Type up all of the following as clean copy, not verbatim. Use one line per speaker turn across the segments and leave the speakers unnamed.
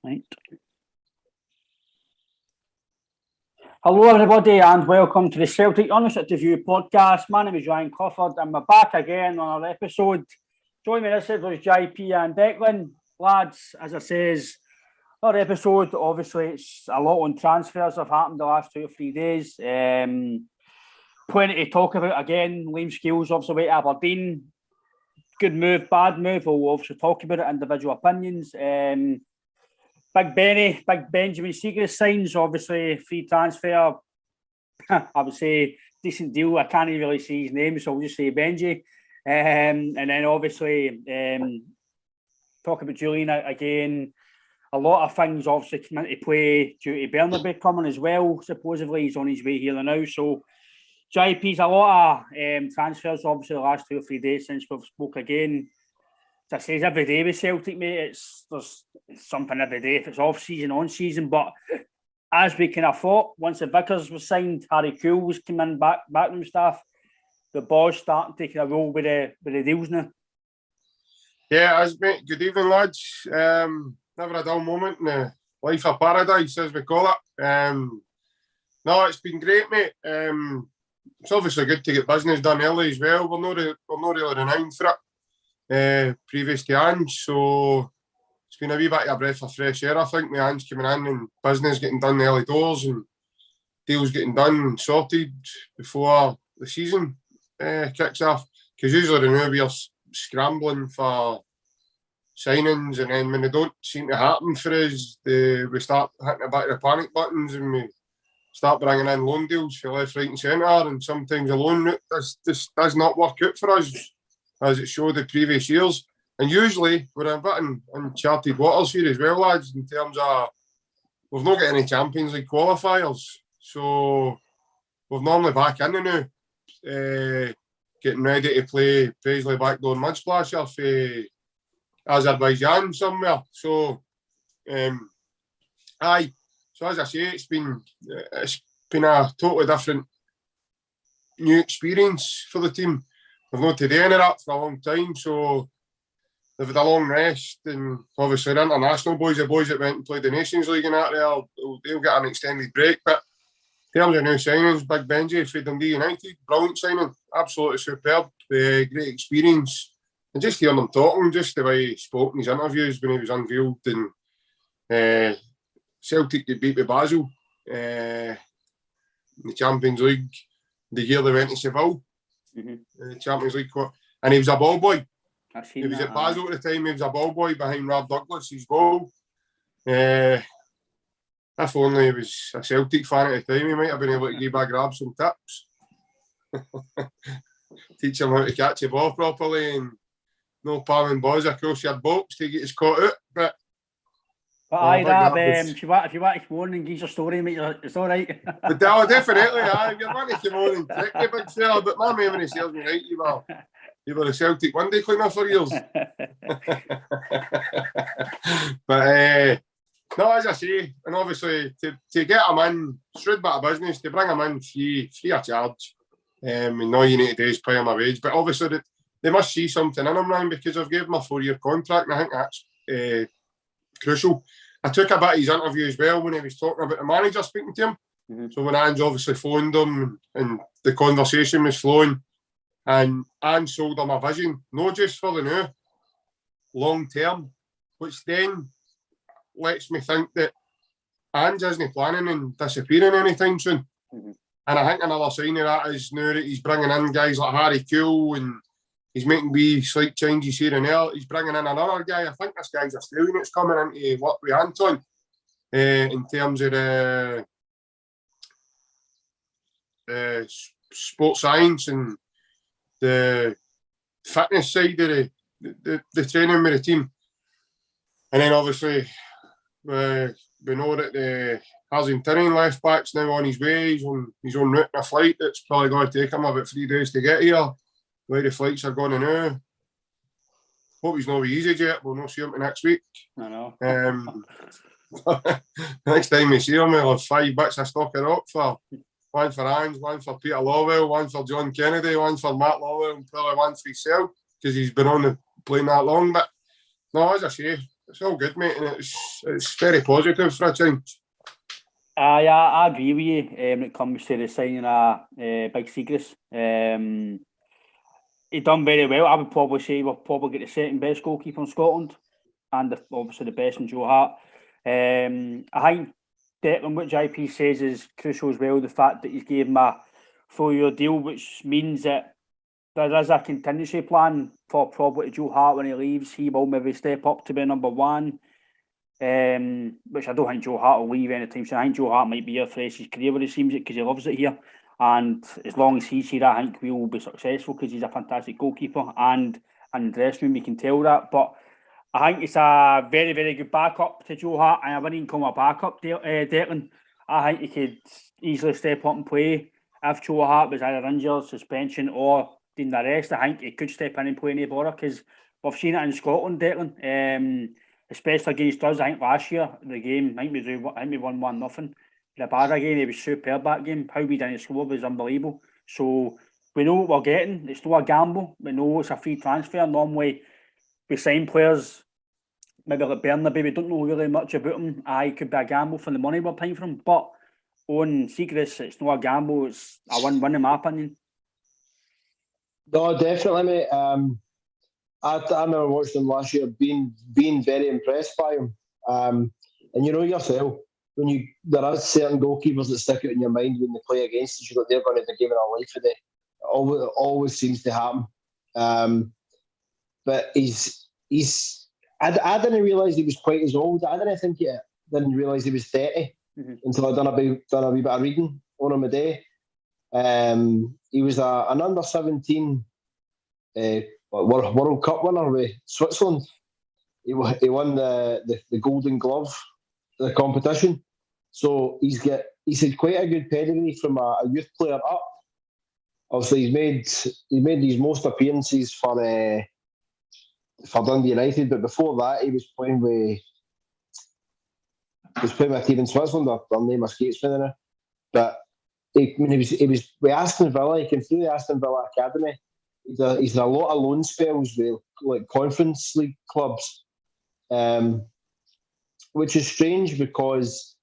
Right. Hello everybody and welcome to the Celtic Unrestricted Review podcast. My name is Ryan Clifford and we're back again on our episode. Joining me this was JP and Declan. Lads, as I says, our episode, obviously it's a lot on transfers have happened the last 2 or 3 days. Plenty to talk about again. Liam Scales obviously went to Aberdeen. Good move, bad move. We'll obviously talk about it, individual opinions. Big Benjamin Siegrist signs, obviously free transfer. I would say decent deal. I can't even really see his name, so I'll just say Benji. And then obviously talk about Julian again. A lot of things obviously come into play due to Bernabei coming as well. Supposedly he's on his way here now. So JP's a lot of transfers obviously the last 2 or 3 days since we've spoke again. As I say, every day with Celtic, mate, there's something every day if it's off season, on season. But as we kind of thought, once the Vickers was signed, Harry Kuehl was coming in, backroom staff. The boys starting taking a role with the deals now.
Yeah, mate. Good evening, lads. Never a dull moment in the life of paradise, as we call it. No, it's been great, mate. It's obviously good to get business done early as well. We're not really renowned for it. Previous to Ange, so it's been a wee bit of a breath of fresh air, I think, with Ange coming in and business getting done the early doors and deals getting done and sorted before the season kicks off. Because usually now we are scrambling for signings, and then when they don't seem to happen for us, we start hitting a bit of the panic buttons and we start bringing in loan deals for left, right and centre, and sometimes a loan route does not work out for us, as it showed the previous years. And usually we're a bit in uncharted waters here as well, lads, in terms of we've not got any Champions League qualifiers. So we're normally back in now, getting ready to play Paisley Backdoor Mudsplasher for Azerbaijan somewhere. So, aye. So as I say, it's been a totally different new experience for the team. We've not had any of that for a long time, so they've had a long rest, and obviously the international boys, the boys that went and played the Nations League and that, they'll get an extended break. But in terms of new signings, Big Benji for Dundee United, brilliant signing, absolutely superb, great experience. And just hearing him talking, just the way he spoke in his interviews when he was unveiled, and Celtic get beat with Basel in the Champions League the year they went to Seville. The Champions League, and he was a ball boy. He was at Basel at the time. He was a ball boy behind Rob Douglas's goal. If only he was a Celtic fan at the time, he might have been able to give a grab some tips. Teach him how to catch a ball properly, and no palming balls across your box to get his caught out. But
aye, if you want to come on and give your story, mate, it's all right.
But definitely, aye. If you want to come on and trick you, big fella, but my memory serves me right, you were a Celtic one-day cleaner for years. But no, as I say, and obviously to get him in, shrewd bit of business, to bring him in free of charge. And all you need to do is pay him a wage. But obviously they must see something in him, Ryan, because I've given him a 4-year contract, and I think that's crucial. I took a bit of his interview as well when he was talking about the manager speaking to him. So when Ange obviously phoned him and the conversation was flowing, and Ange sold him a vision, not just for the new, long term, which then lets me think that Ange isn't planning on disappearing anytime soon. And I think another sign of that is now that he's bringing in guys like Harry Kuehl, and he's making wee slight changes here and there. He's bringing in another guy. I think this guy's Australian that's coming in to work with Anton in terms of the sports science and the fitness side of the training with the team. And then obviously we know that the Argentinian left back's now on his way. He's on his own route in a flight that's probably going to take him about 3 days to get here. Where the flights are going now. Hope he's not with easy yet. We'll not see him next week.
I know.
Next time we see him, we'll have 5 bits of stock of rock for one for Ange, one for Peter Lawwell, one for John Kennedy, one for Matt Lawwell, and probably one for himself, because he's been on the playing that long. But no, as I say, it's all good, mate, and it's very positive for a change.
I agree with you when it comes to the signing of Big Siegrist. He done very well. I would probably say we'll probably get the second best goalkeeper in Scotland, and obviously the best in Joe Hart. I think Declan, what JP says is crucial as well. The fact that he's gave him a 4-year deal, which means that there is a contingency plan for probably Joe Hart when he leaves. He will maybe step up to be number one. Which I don't think Joe Hart will leave anytime soon. I think Joe Hart might be here for the rest of his career, but it seems it because he loves it here. And as long as he's here, I think we will be successful because he's a fantastic goalkeeper. And in the dressing room, we can tell that. But I think it's a very, very good backup to Joe Hart. And I wouldn't even call him a backup, Declan. I think he could easily step up and play. If Joe Hart was either injured, suspension, or doing the rest, I think he could step in and play any bother because we've seen it in Scotland, Declan. Especially against us, I think last year, the game, I think we won 1-0. The Barra game, he was superb that game. How we didn't score was unbelievable. So we know what we're getting. It's not a gamble. We know it's a free transfer. Normally, we sign players, maybe like Bernabei, we don't know really much about him. It could be a gamble for the money we're paying for him. But on Siegrist, it's not a gamble. It's a win-win in my opinion.
No, definitely, mate. I remember watching him last year, being very impressed by him. And you know yourself, there are certain goalkeepers that stick out in your mind when they play against us. They're going to have the game of their life for it. Always seems to happen. But I didn't realise he was quite as old. I didn't realise he was 30 until I done a wee bit of reading on him a day. He was an under 17. World Cup winner with Switzerland. He won the Golden Glove, the competition. So he's had quite a good pedigree from a youth player up. Obviously, he's made these most appearances for Dundee United, but before that, he was playing with a team in Switzerland. Their name escapes me now. But he was with Aston Villa. He came through the Aston Villa academy. He's had a lot of loan spells with like Conference League clubs, which is strange because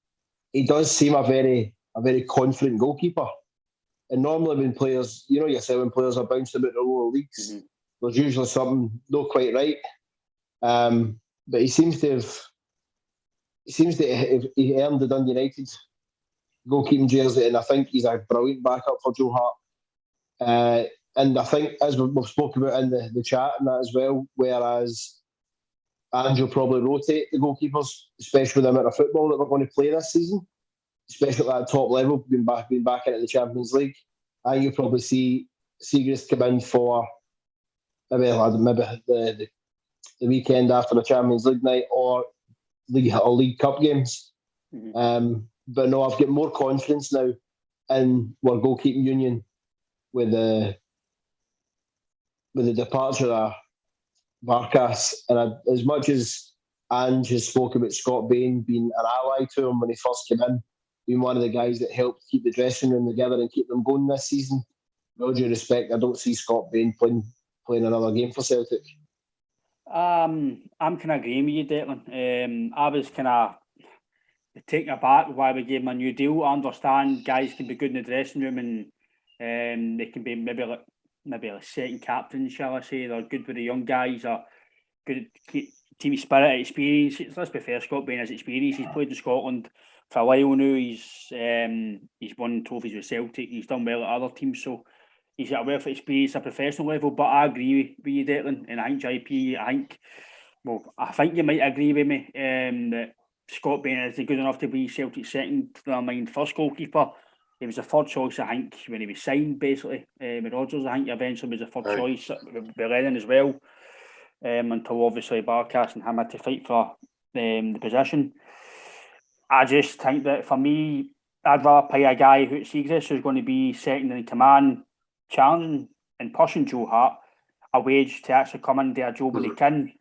he does seem a very confident goalkeeper. And normally when players, you know yourself, when players are bouncing about the lower leagues, there's usually something not quite right. But he seems to have earned the Dundee United goalkeeping jersey, and I think he's a brilliant backup for Joe Hart. And I think, as we've spoken about in the chat and that as well, whereas Ange will probably rotate the goalkeepers, especially with the amount of football that we're going to play this season, especially at that top level, being back into the Champions League. I think you'll probably see Siegrist come in for maybe the weekend after the Champions League night or League Cup games. But no, I've got more confidence now in our goalkeeping union with the departure of Varkas, and as much as Ange has spoke about Scott Bain being an ally to him when he first came in, being one of the guys that helped keep the dressing room together and keep them going this season, with all due respect, I don't see Scott Bain playing another game for Celtic.
I'm kind of agreeing with you, Declan. I was kind of taken aback why we gave him a new deal. I understand guys can be good in the dressing room and they can be maybe like second captain, shall I say. They're good with the young guys, or good team spirit, experience. Let's be fair, Scott Bain has experience. He's played in Scotland for a while now. He's won trophies with Celtic. He's done well at other teams, so he's got a wealth of experience at a professional level. But I agree with you, Declan, and I think JP, I think you might agree with me that Scott Bain is good enough to be Celtic's second, first goalkeeper. He was the third choice, I think, when he was signed, basically. With Rodgers, I think eventually was the third choice with Lennon as well, until obviously Barkas and him had to fight for the position. I just think that for me, I'd rather pay a guy who's Siegrist, who's going to be second in command, challenging and pushing Joe Hart, a wage to actually come in and do a job when he can.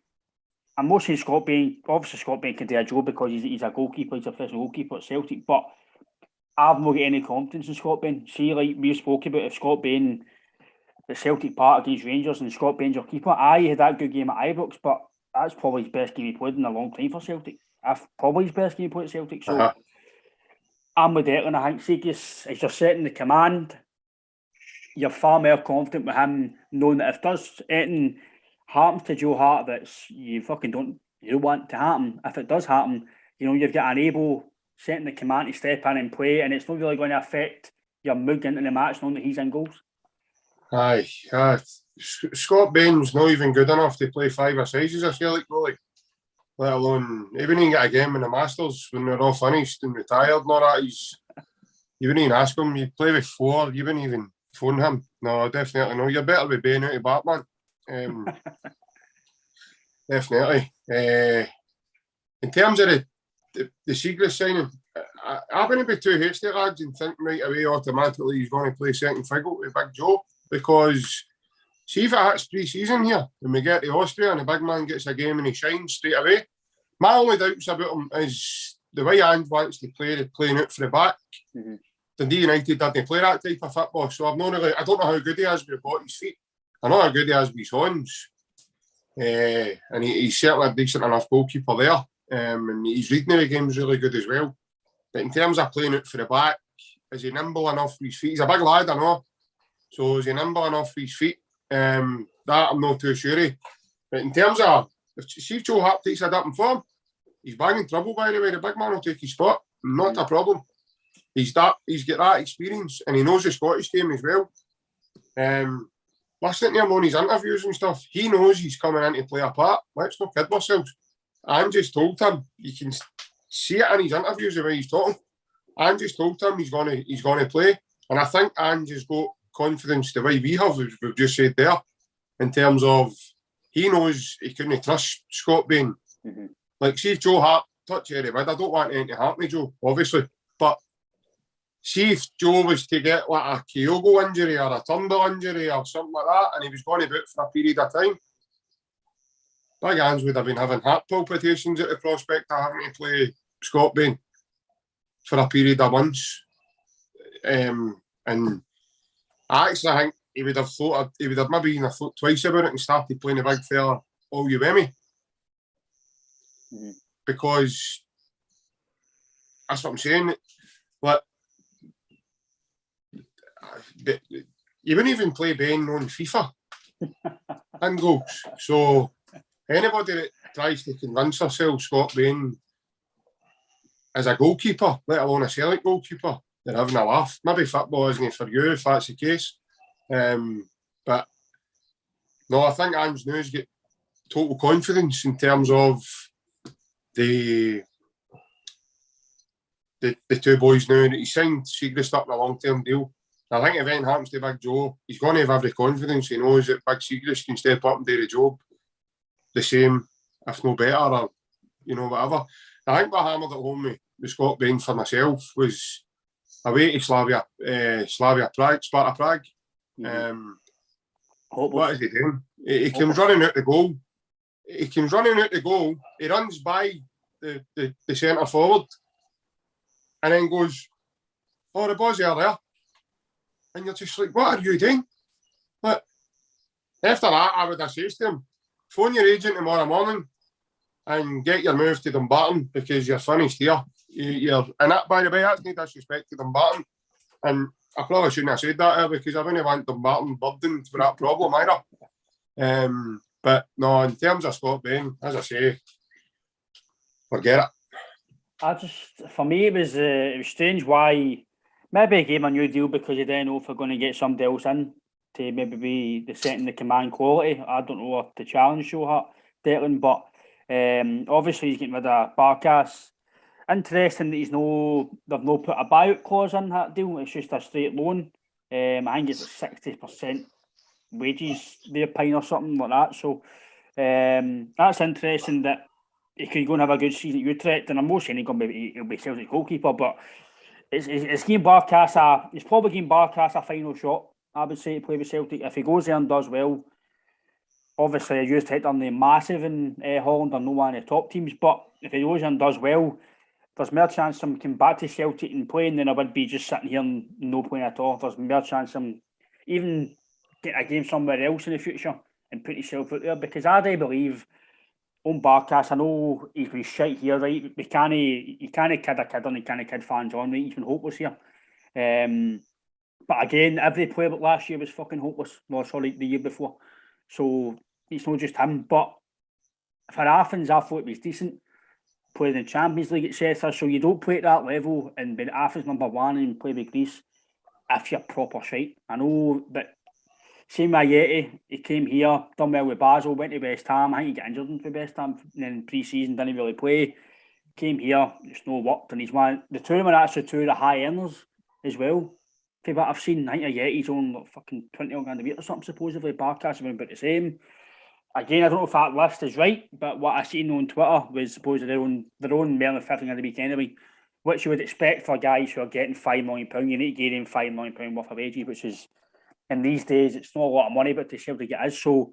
I'm not saying Scott Bain can do a job because he's a goalkeeper, he's a professional goalkeeper at Celtic, but I've not got any confidence in Scott Bain. See, like we spoke about, if Scott Bain the Celtic part against Rangers and Scott Bain's your keeper. Aye, he had that good game at Ibrox, but that's probably his best game he played in a long time for Celtic. Probably his best game he played at Celtic. So I'm with Declan. I think Siegrist, as you're setting the command, you're far more confident with him knowing that if does anything happens to Joe Hart that you don't want to happen, if it does happen, you've got an able setting the command to step in and play, and it's not really going to affect your mood into the match knowing that he's in goals.
Aye. Scott Bain's not even good enough to play 5-a-side as a Celtic goalie, let alone he wouldn't even get a game in the Masters when they're all finished and retired and all that. You wouldn't even ask him. You play with 4, you wouldn't even phone him. No, definitely no. You're better with Bain out of Batman. Definitely. In terms of the Siegrist signing, I wouldn't be too hasty, lads, and think right away automatically he's going to play second fiddle with Big Joe, because see if it hits pre-season here and we get to Austria and the big man gets a game and he shines straight away. My only doubts about him is the way Ange wants to play, playing out for the back. Mm-hmm. Dundee United didn't play that type of football, so I don't know how good he is with his feet. I know how good he is with his hands. And he's certainly a decent enough goalkeeper there. And his reading of the game is really good as well. But in terms of playing out for the back, is he nimble enough with his feet? He's a big lad, I know. So is he nimble enough with his feet? That I'm not too sure of. But in terms of, if Joe Hart takes that up in form, he's banging trouble, by the way. The big man will take his spot. Not a problem. He's got that experience and he knows the Scottish game as well. Listening to him on his interviews and stuff, he knows he's coming in to play a part. Let's not kid ourselves. Ange just told him, you can see it in his interviews the way he's talking. Ange just told him he's going to play. And I think Ange has got confidence the way we have, as we've just said there, in terms of he knows he couldn't trust Scott Bain. Mm-hmm. Like, see if Joe Hart touch Eddie Wood, I don't want anything to happen to Joe, obviously, but see if Joe was to get like a Kyogo injury or a Turnbull injury or something like that, and he was going about for a period of time, Big Ange would have been having heart palpitations at the prospect of having to play Scott Bain for a period of months. And I actually think he would have maybe even thought twice about it and started playing the big fella all you with me. Mm-hmm. Because that's what I'm saying. Like, you wouldn't even play Bain on FIFA and goals. So anybody that tries to convince themselves Scott Bain is a goalkeeper, let alone a Celtic goalkeeper, they're having a laugh. Maybe football isn't for you if that's the case. But no, I think Ange now has got total confidence in terms of the two boys now. He signed Siegrist up in a long-term deal. I think if anything happens to Big Joe, he's going to have every confidence. He knows that Big Siegrist can step up and do the job the same, if no better, or whatever. I think what hammered at home with Scott Bain for myself was away to Sparta Prague. What is he doing? He comes running out the goal. He runs by the centre forward and then goes, "Oh, the ball's there." And you're just like, what are you doing? But after that, I would have said to him, phone your agent tomorrow morning and get your move to Dumbarton because you're finished here. And that, by the way, that's no disrespect to Dumbarton. And I probably shouldn't have said that because I wouldn't want Dumbarton burdened for that problem either. But no, in terms of Scott Bain, as I say, forget it.
For me, it was strange why. Maybe he gave a new deal because he didn't know if we're going to get somebody else in to maybe be the second the command quality. I don't know if the challenge show Hart, Declan, but obviously he's getting rid of Barkas. Interesting that they've no put a buyout clause in that deal. It's just a straight loan. I think it's 60% wages they're paying or something like that. So that's interesting that he could go and have a good season at Utrecht, and I'm not saying he'll be Celtic goalkeeper, but it's giving Barkas he's probably giving Barkas a final shot, I would say, to play with Celtic. If he goes there and does well, obviously I used to hit on the massive in Holland, or no one of the top teams, but if he goes there and does well, there's more chance of him coming back to Celtic and playing than I would be just sitting here and no playing at all. There's more chance of him, even getting a game somewhere else in the future and putting yourself out there, because I do believe on Barkas, I know he's been shite here, right? You can't kid a kid on, you can't kid fans on, right? He's been hopeless here. But again, every player but last year was fucking hopeless. No, sorry, the year before. So it's not just him. But for Athens, I thought it was decent. Playing in the Champions League, etc. So you don't play at that level and be Athens #1 and play with Greece if you're proper shite. I know, but same with Yeti, he came here, done well with Basel, went to West Ham. I think he got injured with West Ham in pre-season, didn't really play. Came here, it's no worked, and he's one. The two of them are actually two of the high earners as well. For what I've seen, I think Yeti's on like fucking 20 grand a week or something, supposedly. Barkas are about the same. Again, I don't know if that list is right, but what I seen on Twitter was supposedly they're on more than 15 grand a week anyway, which you would expect for guys who are getting £5 million. You need to give them £5 million worth of wages, which is, in these days, it's not a lot of money, but to Celtic it is. So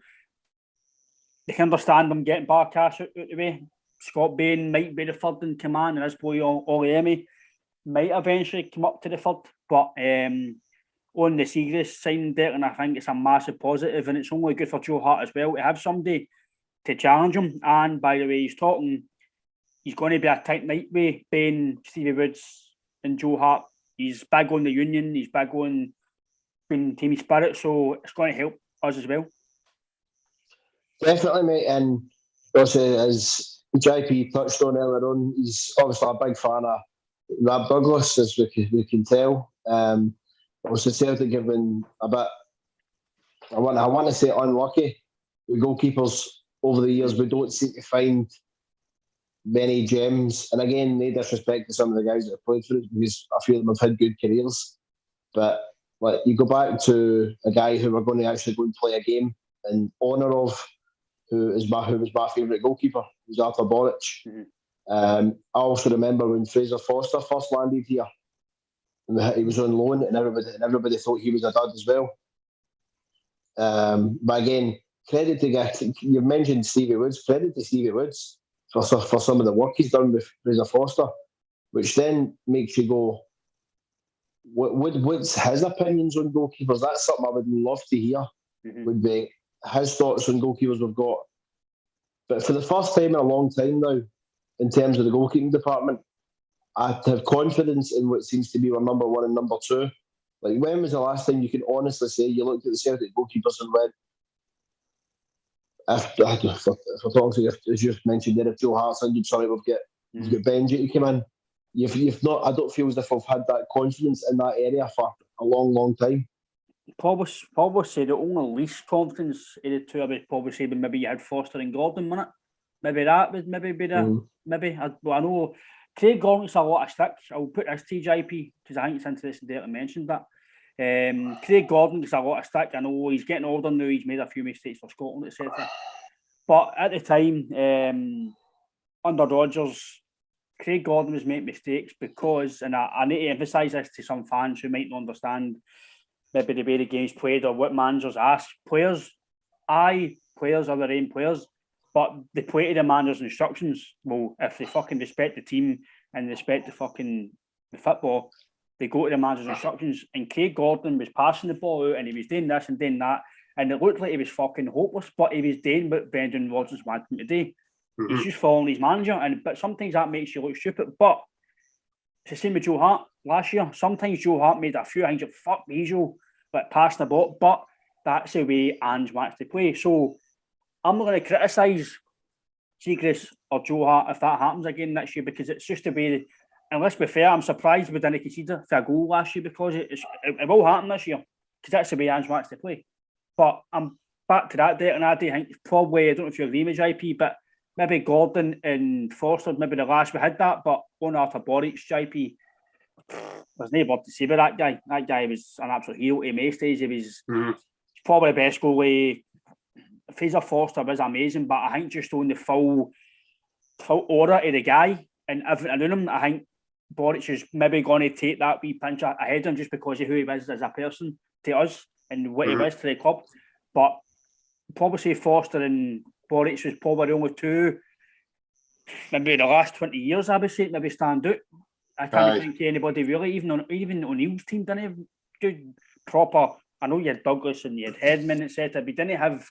they can understand them getting Barkas out the way. Scott Bain might be the third in command, and his boy Oliemi might eventually come up to the third. But on the Siegrist signing, Declan, I think it's a massive positive, and it's only good for Joe Hart as well to have somebody to challenge him. And by the way, he's going to be a tight night with Bain, Stevie Woods, and Joe Hart. He's big on the union, he's big on being team spirit, so it's going to help us as well.
Definitely, mate. And also, as JP touched on earlier on, he's obviously a big fan of Rob Douglas, as we can tell. Also, Celtic have been a bit, I want to say, unlucky with goalkeepers over the years. We don't seem to find many gems. And again, no disrespect to some of the guys that have played for us, because a few of them have had good careers. But like, you go back to a guy who we're going to actually go and play a game in honour of, who was my favourite goalkeeper, was Arthur Boric. I also remember when Fraser Foster first landed here. He was on loan, and everybody thought he was a dud as well. But again, credit to guys. You mentioned Stevie Woods. Credit to Stevie Woods for some of the work he's done with Fraser Foster, which then makes you go, what's his opinions on goalkeepers? That's something I would love to hear. Would be his thoughts on goalkeepers we've got. But for the first time in a long time now, in terms of the goalkeeping department, I have confidence in what seems to be our number one and number two. Like, when was the last time you can honestly say you looked at the Celtic goalkeepers and went, if we're talking, as you mentioned there, if Joe Hart's injured, sorry, we've got Benji to come in. You've not. I don't feel as if I've had that confidence in that area for a long, long time.
Probably say the only least confidence in the two, I would probably say, maybe you had Foster and Gordon, wouldn't it? Maybe that would maybe be the I know Craig Gordon gets a lot of stick. I'll put this to JP because I think it's interesting that I mentioned that. Craig Gordon gets a lot of stick. I know he's getting older now. He's made a few mistakes for Scotland, etc. But at the time, under Rodgers, Craig Gordon was making mistakes because, and I need to emphasise this to some fans who might not understand maybe the way the game's played or what managers ask. Players are their own players, but they play to the manager's instructions. Well, if they fucking respect the team and respect the football, they go to the manager's instructions. And Craig Gordon was passing the ball out and he was doing this and doing that, and it looked like he was fucking hopeless, but he was doing what Brendan Rodgers wanted him to do. He's just following his manager, but sometimes that makes you look stupid. But it's the same with Joe Hart last year. Sometimes Joe Hart made a few things that fuck the usual, like passing the ball, but that's the way Ange wants to play. So I'm not going to criticise Siegrist or Joe Hart if that happens again next year, because it's just the way. And let's be fair, I'm surprised we didn't concede for a goal last year, because it will happen this year, because that's the way Ange wants to play. But I'm back to that date, and I do think probably, I don't know if you agree with JP, but maybe Gordon and Foster, maybe the last we had that, but on Arthur Boric, JP, there's no word to say about that guy. That guy was an absolute hero to most days. He was probably the best goalie. Fraser Foster was amazing, but I think just on the full order of the guy and everything around him, I think Boric is maybe going to take that wee pinch ahead of him just because of who he was as a person to us and what he was to the club. But probably say Foster and Boric was probably the only two, maybe the last 20 years, I would say, maybe stand out. I can't think of anybody really, even O'Neill's team didn't do proper I know you had Douglas and you had Headman, etc., but you didn't have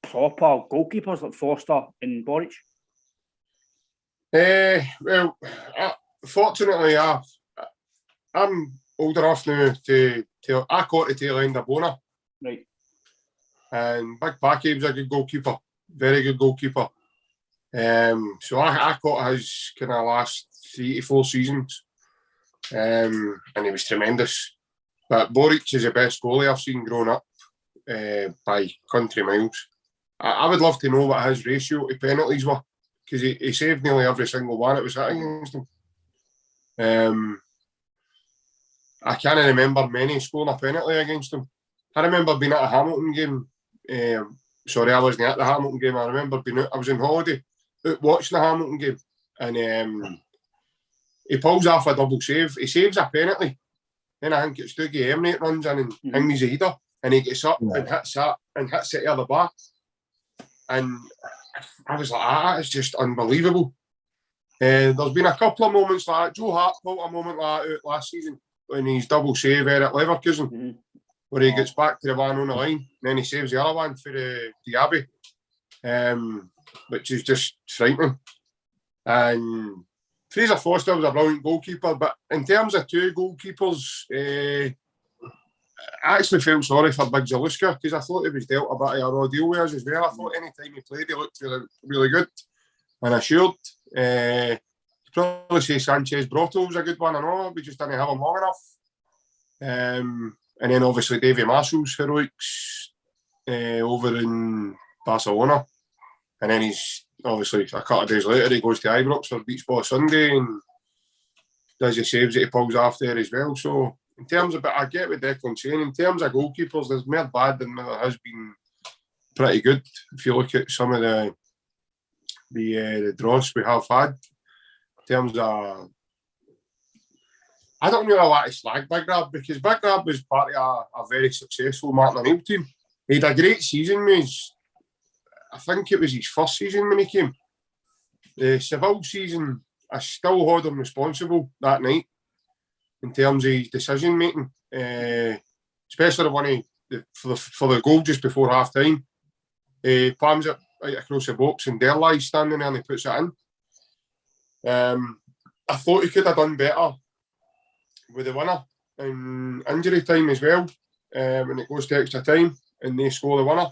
proper goalkeepers like Foster and Boric.
Well, fortunately, I'm old enough now to I caught the tail end of Bona.
Right.
And Big Packy was a good goalkeeper, very good goalkeeper. So I caught his kind of last 3 to 4 seasons, and he was tremendous. But Boric is the best goalie I've seen growing up by country miles. I would love to know what his ratio to penalties were, because he saved nearly every single one that was hit against him. I can't remember many scoring a penalty against him. I remember being at a Hamilton game. Sorry, I wasn't at the Hamilton game. I remember I was on holiday, out watching the Hamilton game, and he pulls off a double save. He saves a penalty. Then I think it's Dougie Emery that runs in and hangs a header, and he gets up and hits it out of the bar. And I was like, it's just unbelievable. There's been a couple of moments like that. Joe Hart pulled a moment like that out last season when he's double save at Leverkusen, where he gets back to the one on the line, and then he saves the other one for Diaby, which is just frightening. And Fraser Foster was a brilliant goalkeeper, but in terms of 2 goalkeepers, I actually felt sorry for Big Zaluska, because I thought he was dealt a bit of a raw deal with us as well. I thought any time he played, he looked really good and assured. You probably say Sanchez Brotto was a good one and all, we just didn't have him long enough. And then obviously Davy Marshall's heroics over in Barcelona. And then he's obviously a couple of days later he goes to Ibrox for Beach Ball Sunday and does the saves that he pulls off there as well. So in terms of, but I get what Declan's saying, in terms of goalkeepers, there's more bad than there has been pretty good. If you look at some of the draws we have had, in terms of, I don't really like to slag Big Rab, because Big Rab was part of a very successful Martin O'Neill team. He had a great season with I think it was his first season when he came. The Seville season, I still hold him responsible that night in terms of his decision making, especially the one for the goal just before half time. He palms it right across the box and Derlai's standing there and he puts it in. I thought he could have done better with the winner in injury time as well, when it goes to extra time and they score the winner.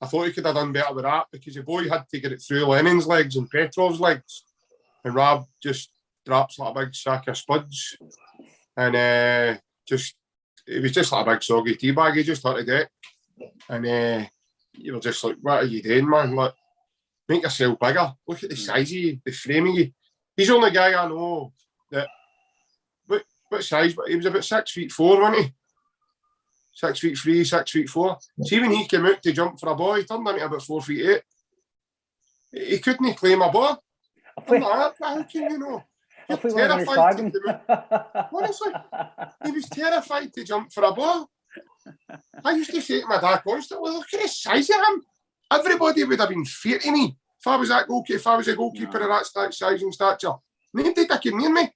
I thought he could have done better with that, because the boy had to get it through Lennon's legs and Petrov's legs, and Rab just drops like a big sack of spuds, and it was just like a big soggy tea bag. He just hit the deck, and you were just like, what are you doing, man? Like, make yourself bigger. Look at the size of you, the frame of you. He's the only guy I know that, what size, but he was about 6'4", wasn't he? 6'3", 6'4". See, when he came out to jump for a ball, he turned into about 4'8". He couldn't claim a ball. I'm like, how can you know? You're terrified to come out. Honestly, he was terrified to jump for a ball. I used to say to my dad constantly, look at the size of him. Everybody would have been fearing me if I was a goalkeeper of that size and stature. Nobody could near me.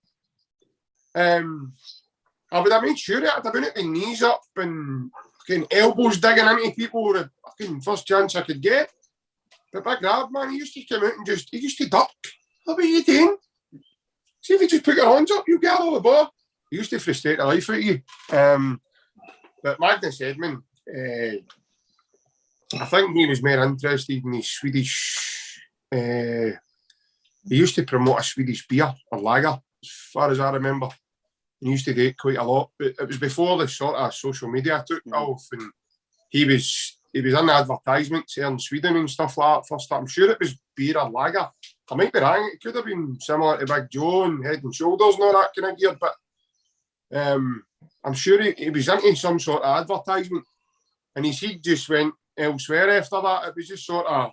I would have made sure that I'd have been at the knees up and fucking elbows digging into people with the fucking first chance I could get. But Big Rab, man, he used to come out and he used to duck. What are you doing? See if you just put your hands up, you get all the ball. He used to frustrate the life out of you. But Magnus Edman, I think he was more interested in his Swedish. He used to promote a Swedish beer, or lager, as far as I remember. He used to do it quite a lot, but it was before the sort of social media took off, and he was in the advertisements here in Sweden and stuff like that first. I'm sure it was beer or lager. I might be wrong. It could have been similar to Big Joe and Head and Shoulders and all that kind of gear, but I'm sure he was into some sort of advertisement, and his head just went elsewhere after that. It was just sort of.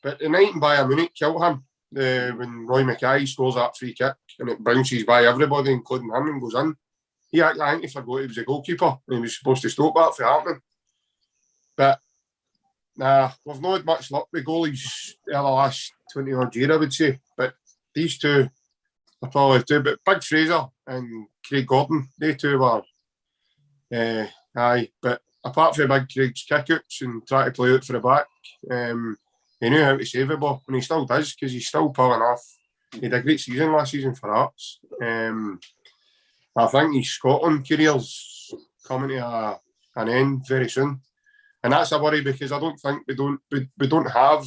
But the night in Bayern Munich killed him. When Roy Mackay scores that free kick and it bounces by everybody, including him, and goes in. I think he forgot he was a goalkeeper and he was supposed to stop that for happening. But we've not had much luck with goalies in the last 20 odd years, I would say. But these two are probably two. But Big Fraser and Craig Gordon, they two were. But apart from big Craig's kickouts and try to play out for the back, he knew how to save the ball, and he still does because he's still pulling off. He had a great season last season for Hearts. I think his Scotland career's coming to an end very soon, and that's a worry because I don't think we don't have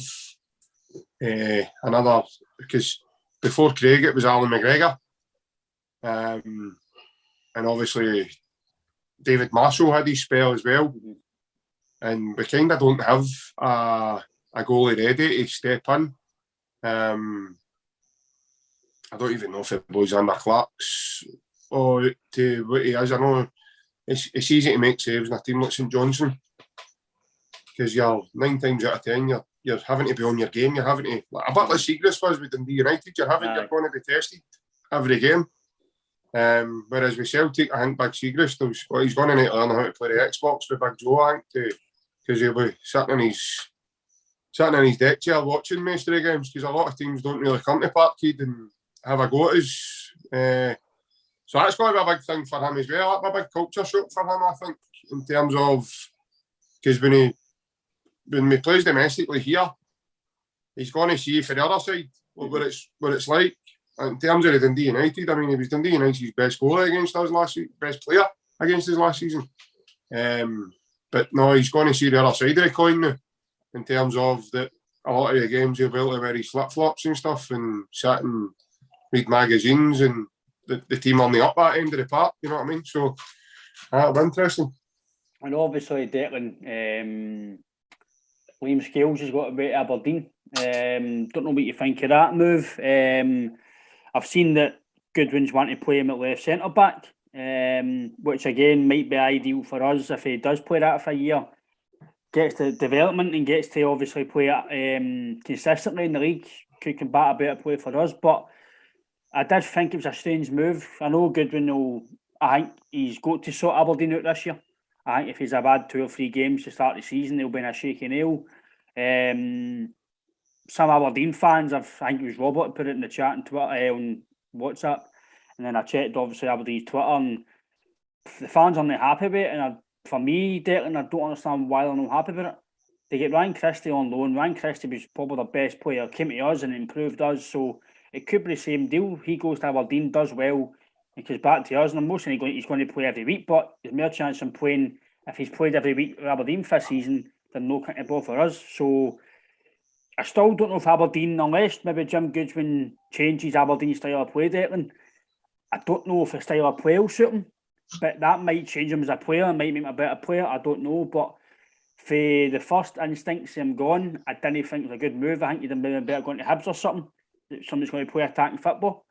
another, because before Craig it was Alan McGregor, and obviously David Marshall had his spell as well, and we kind of don't have a goalie ready to step in. I don't even know if it was under Clark's or to what he is. I know it's easy to make saves in a team like St Johnstone because you're 9 times out of 10 you're having to be on your game. You're having to, a bit like Siegrist was with Dundee United. You're going to be tested every game. Whereas with Celtic, I think Big Siegrist, he's going to need to learn how to play the Xbox with Big Joe, I think, because he'll be sitting in his deck chair watching most of the games, because a lot of teams don't really come to Parkhead and have a go at us. So that's going to be a big thing for him as well. That'll be a big culture shock for him, I think, in terms of, because when we plays domestically here, he's going to see for the other side what it's like. In terms of the Dundee United, I mean, he was Dundee United's best goalie against us last season, best player against us last season. But no, he's going to see the other side of the coin now, in terms of that a lot of the games he'll be able to wear his flip-flops and stuff and sit and read magazines, and the team on the up that end of the park, you know what I mean? So that'll be interesting.
And obviously, Declan, Liam Scales has got to be at Aberdeen. Don't know what you think of that move. I've seen that Goodwin's want to play him at left centre back, which again might be ideal for us if he does play that for a year. Gets the development and gets to obviously play consistently in the league. Could combat a better play for us, but I did think it was a strange move. I know Goodwin I think he's got to sort Aberdeen out this year. I think if he's a bad 2 or 3 games to start the season, he'll be in a shaky nail. Some Aberdeen fans, I think it was Robert, put it in the chat on Twitter, on WhatsApp, and then I checked obviously Aberdeen's Twitter, and the fans aren't happy with it. And for me, Declan, I don't understand why they're not happy with it. They get Ryan Christie on loan. Ryan Christie was probably the best player, came to us and improved us, so it could be the same deal. He goes to Aberdeen, does well, and comes back to us, and I'm not saying he's going to play every week, but there's more chance of playing if he's played every week with Aberdeen for a season than no kind of ball for us. So I still don't know if Aberdeen, unless maybe Jim Goodwin changes Aberdeen's style of play, Declan, I don't know if the style of play will suit him, but that might change him as a player, might make him a better player, I don't know. But for the first instincts of him gone, I didn't think it was a good move. I think he'd have been better going to Hibs or something. Somebody's going to play attacking football.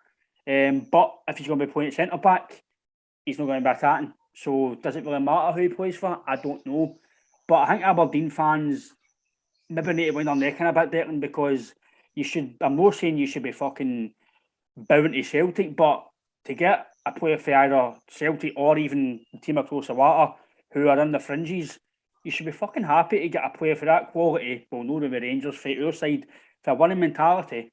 But if he's going to be playing centre back, he's not going to be attacking. So does it really matter who he plays for? I don't know. But I think Aberdeen fans maybe need to win their neck in a bit, Declan, because I'm not saying you should be fucking bowing to Celtic, but to get a player for either Celtic or even the team across the water who are in the fringes, you should be fucking happy to get a player for that quality. Well, no, the Rangers for our side, for a winning mentality.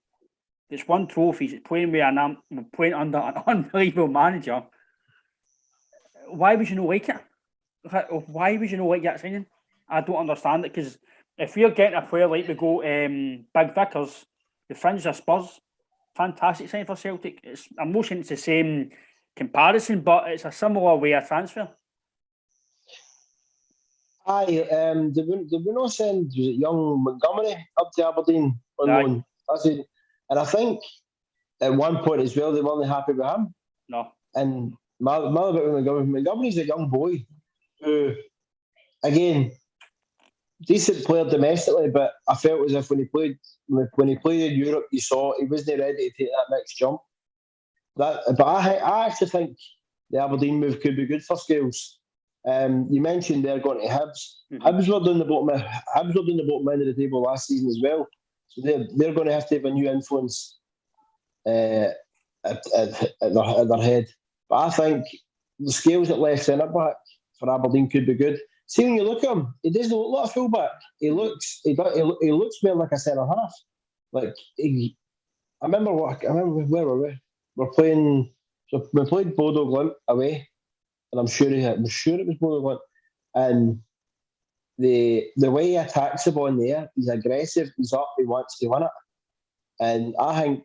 It's won trophies, it's playing under an unbelievable manager. Why would you not like it? Why would you not like that signing? I don't understand it, because if we're getting a player like we go Big Vickers, the fringe of Spurs, fantastic sign for Celtic. I'm not saying it's the same comparison, but it's a similar way of transfer.
Aye, did we not send, was it young Montgomery up to Aberdeen on loan? That's it. And I think at one point as well, they weren't happy with him.
No.
And mother bit with Montgomery's a young boy who, again, decent player domestically, but I felt as if when he played in Europe, you saw he wasn't ready to take that next jump. But I actually think the Aberdeen move could be good for Scales. You mentioned they're going to Hibs. Mm-hmm. Hibs were down the bottom end of the table last season as well. So they're going to have a new influence at their head. But I think the Scales at left centre back for Aberdeen could be good. See, when you look at him, he doesn't look like a fullback. He looks more like a centre half. Like I remember where were we? We played Bodo Glimt away, and I'm sure it was Bodo Glimt. And the way he attacks the ball in the air, he's aggressive, he's up, he wants to win it. And I think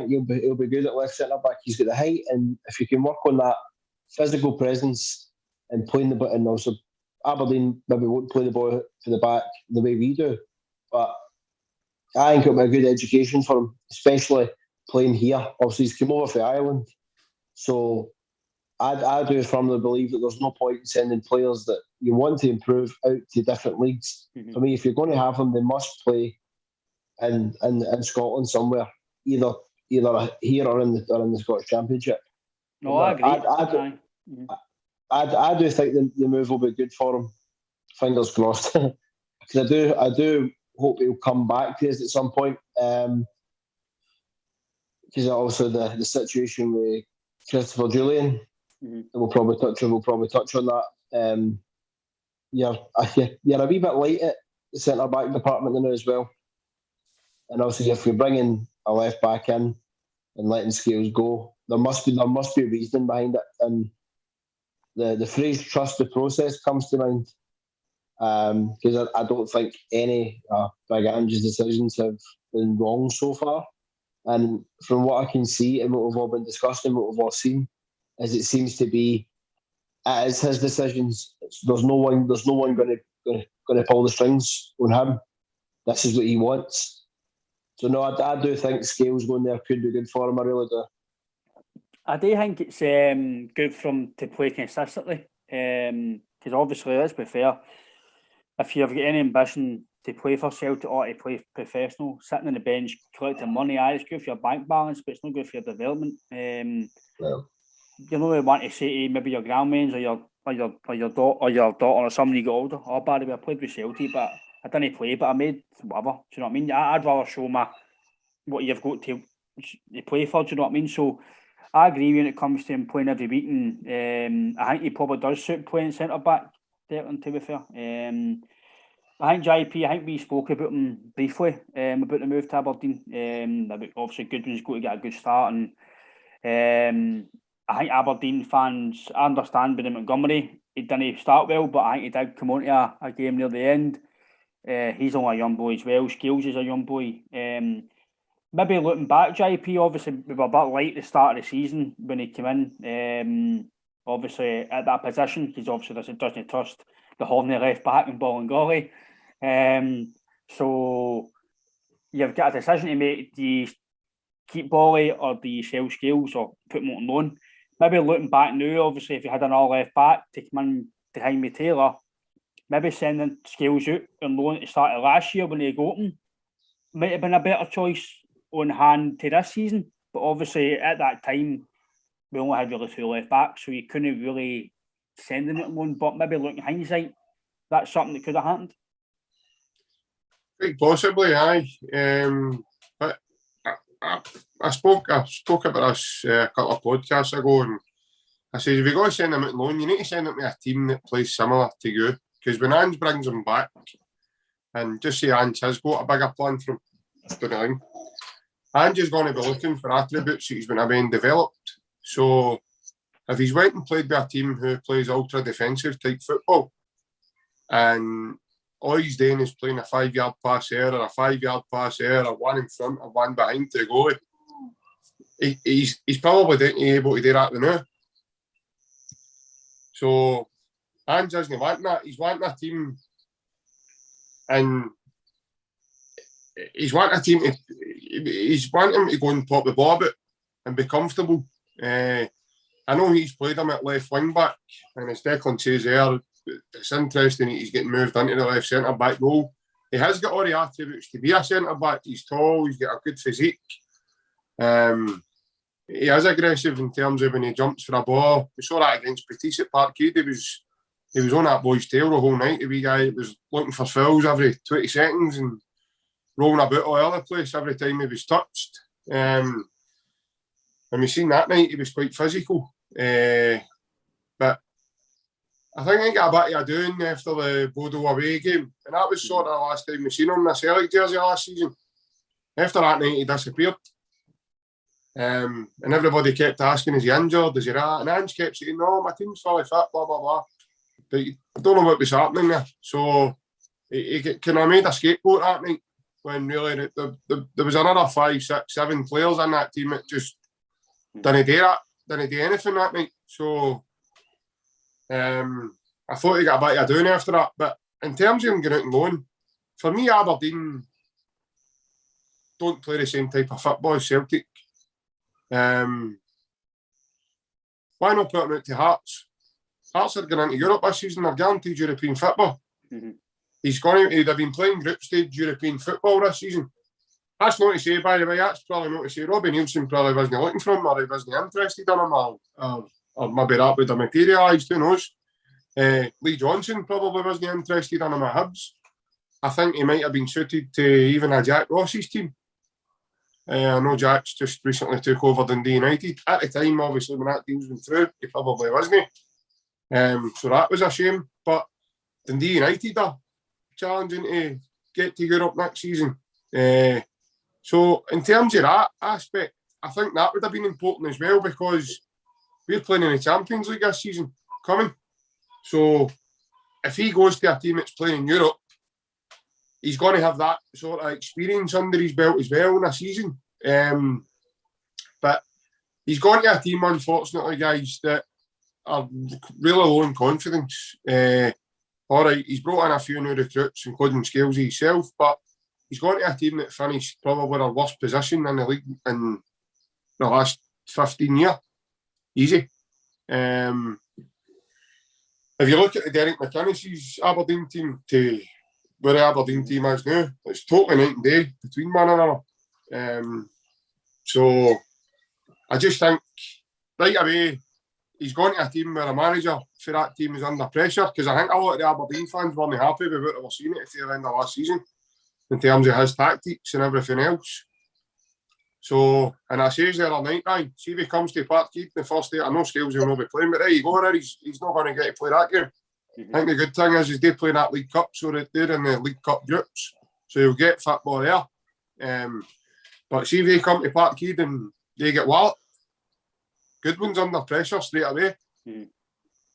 he'll be good at left centre back. He's got the height, and if you can work on that physical presence and playing the ball, and also Aberdeen maybe won't play the ball for the back the way we do, but I think it'll be a good education for him, especially playing here. Obviously, he's come over for Ireland, so I do firmly believe that there's no point in sending players that you want to improve out to different leagues. For me, if you're going to have them, they must play in Scotland somewhere, either here or in the Scottish Championship.
No, I agree.
I do think the move will be good for him. Fingers crossed, because I do hope he'll come back to us at some point. Because also the situation with Christopher Julian, we'll probably touch on that. You're a wee bit late at the centre back department now as well. And also, if you're bringing a left back in and letting Scales go, there must be a reason behind it. And the phrase "trust the process" comes to mind, because I don't think any Big Ange's decisions have been wrong so far. And from what I can see and what we've all been discussing, what we've all seen, is it seems to be it is his decisions. There's no one going to pull the strings on him. This is what he wants. So no, I do think Scales going there could be good for him. I really do.
I do think it's good for him to play consistently, because obviously, let's be fair, if you've got any ambition to play for Celtic or to play professional, sitting on the bench collecting money, it's good for your bank balance, but it's not good for your development. You know, you want to say to maybe your grandmates or your daughter or somebody you got older, "Oh, Barry, I played with Celtic, but I didn't play, but I made whatever." Do you know what I mean? I'd rather show what you've got to play for. Do you know what I mean? So I agree when it comes to him playing every week, and I think he probably does suit playing centre back. Declan, to be fair, I think JP. We spoke about him briefly about the move to Aberdeen. Obviously, Goodwin's got to get a good start, and I think Aberdeen fans understand with Montgomery. He didn't start well, but I think he did come on to a game near the end. He's only a young boy as well. Scales is a young boy. Maybe looking back, JP, obviously we were a bit late at the start of the season when he came in. Obviously at that position, because obviously doesn't trust the Horny left back and Bolingoli. So you've got a decision to make. Do you keep Bolly or do you sell Scales or put him on loan? Maybe looking back now, obviously if you had another left back to come in to Jaime Taylor, maybe sending Scales out on loan at the start of last year when he got him might have been a better choice on hand to this season. But obviously at that time we only had really two left backs, so you couldn't really send him on loan. But maybe looking hindsight, that's something that could have happened.
Quite possibly, aye. But I spoke about this a couple of podcasts ago, and I said, if you're going to send him out on loan, you need to send him to a team that plays similar to you. Because when Ange brings him back, and just say Ange has got a bigger plan for him, Ange is going to be looking for attributes that he's been having developed. So if he's went and played with a team who plays ultra defensive type football, and all he's doing is playing a 5-yard pass here or a 5-yard pass here, or one in front or one behind to the goalie, he's probably able to do that now. So Ange doesn't want that. He's wanting a team, and he's wanting him to go and pop the ball about and be comfortable. I know he's played him at left wing back, and as Declan says there, it's interesting that he's getting moved into the left centre back role. He has got all the attributes to be a centre back. He's tall, he's got a good physique. He is aggressive in terms of when he jumps for a ball. We saw that against Batiste at Parkhead. He was on that boy's tail the whole night. The wee guy was looking for fouls every 20 seconds and rolling about all over the place every time he was touched. And we seen that night he was quite physical. But I think he got a bit of a doing after the Bodo away game. And that was sort of the last time we seen him in the Celtic jersey last season. After that night he disappeared. And everybody kept asking, is he injured? Is he that? And Ange kept saying, no, my team's fully fit, blah, blah, blah. But I don't know what was happening there. So he kind of made a scapegoat that night when really there was another 5, 6, 7 players in that team that just didn't do that, didn't do anything that night. So I thought he got a bit of doing after that. But in terms of him going out and loan, for me, Aberdeen don't play the same type of football as Celtic. Why not put him out to Hearts? Hearts are going into Europe this season. They're guaranteed European football.
Mm-hmm.
He'd have been playing group stage European football this season. That's not to say, by the way, that's probably not to say Robbie Nielsen probably wasn't looking for him, or he wasn't interested in him, or maybe that would have materialised, who knows. Lee Johnson probably wasn't interested in him at Hibs. I think he might have been suited to even a Jack Ross's team. I know Jack's just recently took over Dundee United. At the time, obviously, when that deal's went through, he probably wasn't. So that was a shame. But Dundee United are challenging to get to Europe next season. So in terms of that aspect, I think that would have been important as well, because we're playing in the Champions League this season coming. So if he goes to a team that's playing in Europe, he's going to have that sort of experience under his belt as well in a season. But he's gone to a team, unfortunately, guys, that are really low in confidence. All right, he's brought in a few new recruits, including Scales himself, but he's gone to a team that finished probably their worst position in the league in the last 15 years. Easy. If you look at the Derek McInnes's Aberdeen team to where the Aberdeen team is now, it's totally night and day between one another. So I just think right away he's gone to a team where a manager for that team is under pressure, because I think a lot of the Aberdeen fans weren't happy with what they were seeing at the end of last season in terms of his tactics and everything else. So, and I says the other night, Ryan, see if he comes to Parkhead the first day, I know Scales will not be playing, but there you go, he's not going to get to play that game. Mm-hmm. I think the good thing is they play that League Cup, so they're in the League Cup groups, so he'll get football there. But see if they come to Parkhead and they get walloped, Goodwin's under pressure straight away. Mm-hmm.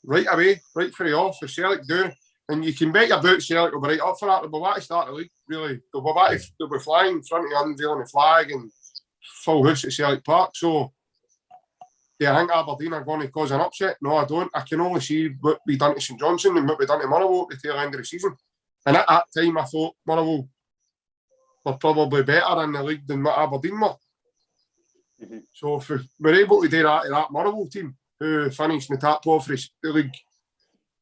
Right away, right for the off, the Celtic do. And you can bet your boots Celtic will be right up for that. They'll be back to start the league, really. They'll be flying in front of unveiling the flag and full house at Celtic Park. So, yeah, I think Aberdeen are going to cause an upset. No, I don't. I can only see what we done to St Johnstone and what we done to Motherwell at the tail end of the season. And at that time, I thought Motherwell were probably better in the league than what Aberdeen were. Mm-hmm. So if we're able to do that to that Motherwell team, who finished in the top four for the league,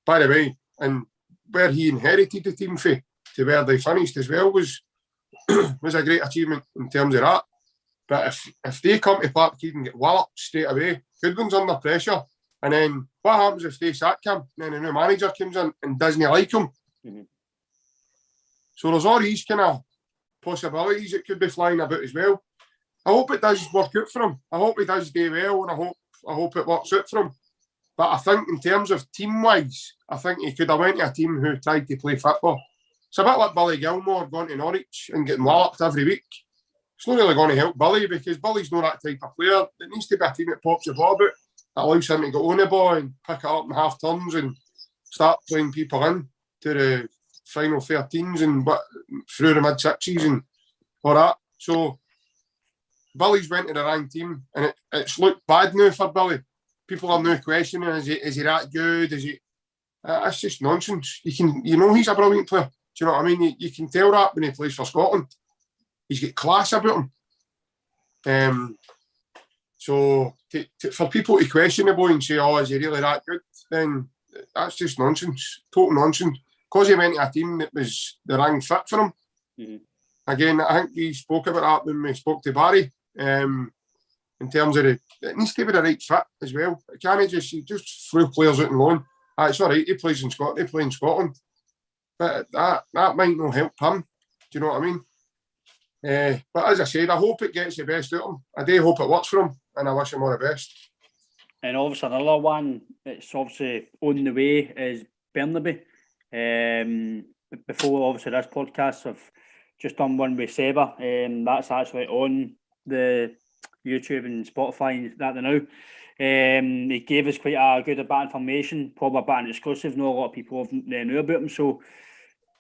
by the way, and where he inherited the team for to where they finished as well was a great achievement in terms of that. But if they come to Parkhead and get walloped straight away, Goodwin's under pressure. And then what happens if they sack him and then a new manager comes in and doesn't like him? Mm-hmm. So there's all these kind of possibilities that could be flying about as well. I hope it does work out for him. I hope he does do well, and I hope it works out for him. But I think in terms of team-wise, I think he could have went to a team who tried to play football. It's a bit like Billy Gilmore going to Norwich and getting walloped every week. It's not really going to help Billy, because Billy's not that type of player. It needs to be a team that pops the ball about, that allows him to go on the ball and pick it up in half turns and start playing people in to the final 13s and through the mid-60s and all that. So Billy's went to the wrong team, and it's looked bad now for Billy. People are now questioning, is he that good? Is he? That's just nonsense. You know he's a brilliant player. Do you know what I mean? You can tell that when he plays for Scotland. He's got class about him. So for people to question the boy and say, "Oh, is he really that good?" Then that's just nonsense. Total nonsense. Because he went to a team that was the wrong fit for him. Mm-hmm. Again, I think we spoke about that when we spoke to Barry. In terms of it needs to be the right fit as well. It can't just throw players out and loan. It's all right, he plays in Scotland, they play in Scotland. But that might not help him. Do you know what I mean? But as I said, I hope it gets the best out of him. I do hope it works for him, and I wish him all the best.
And obviously another one that's obviously on the way is Bernabei. Before obviously this podcast, I've just done one with Seba. That's actually on the YouTube and Spotify and that now. He gave us quite a good bit of information, probably a bit exclusive. Not a lot of people knew about him. So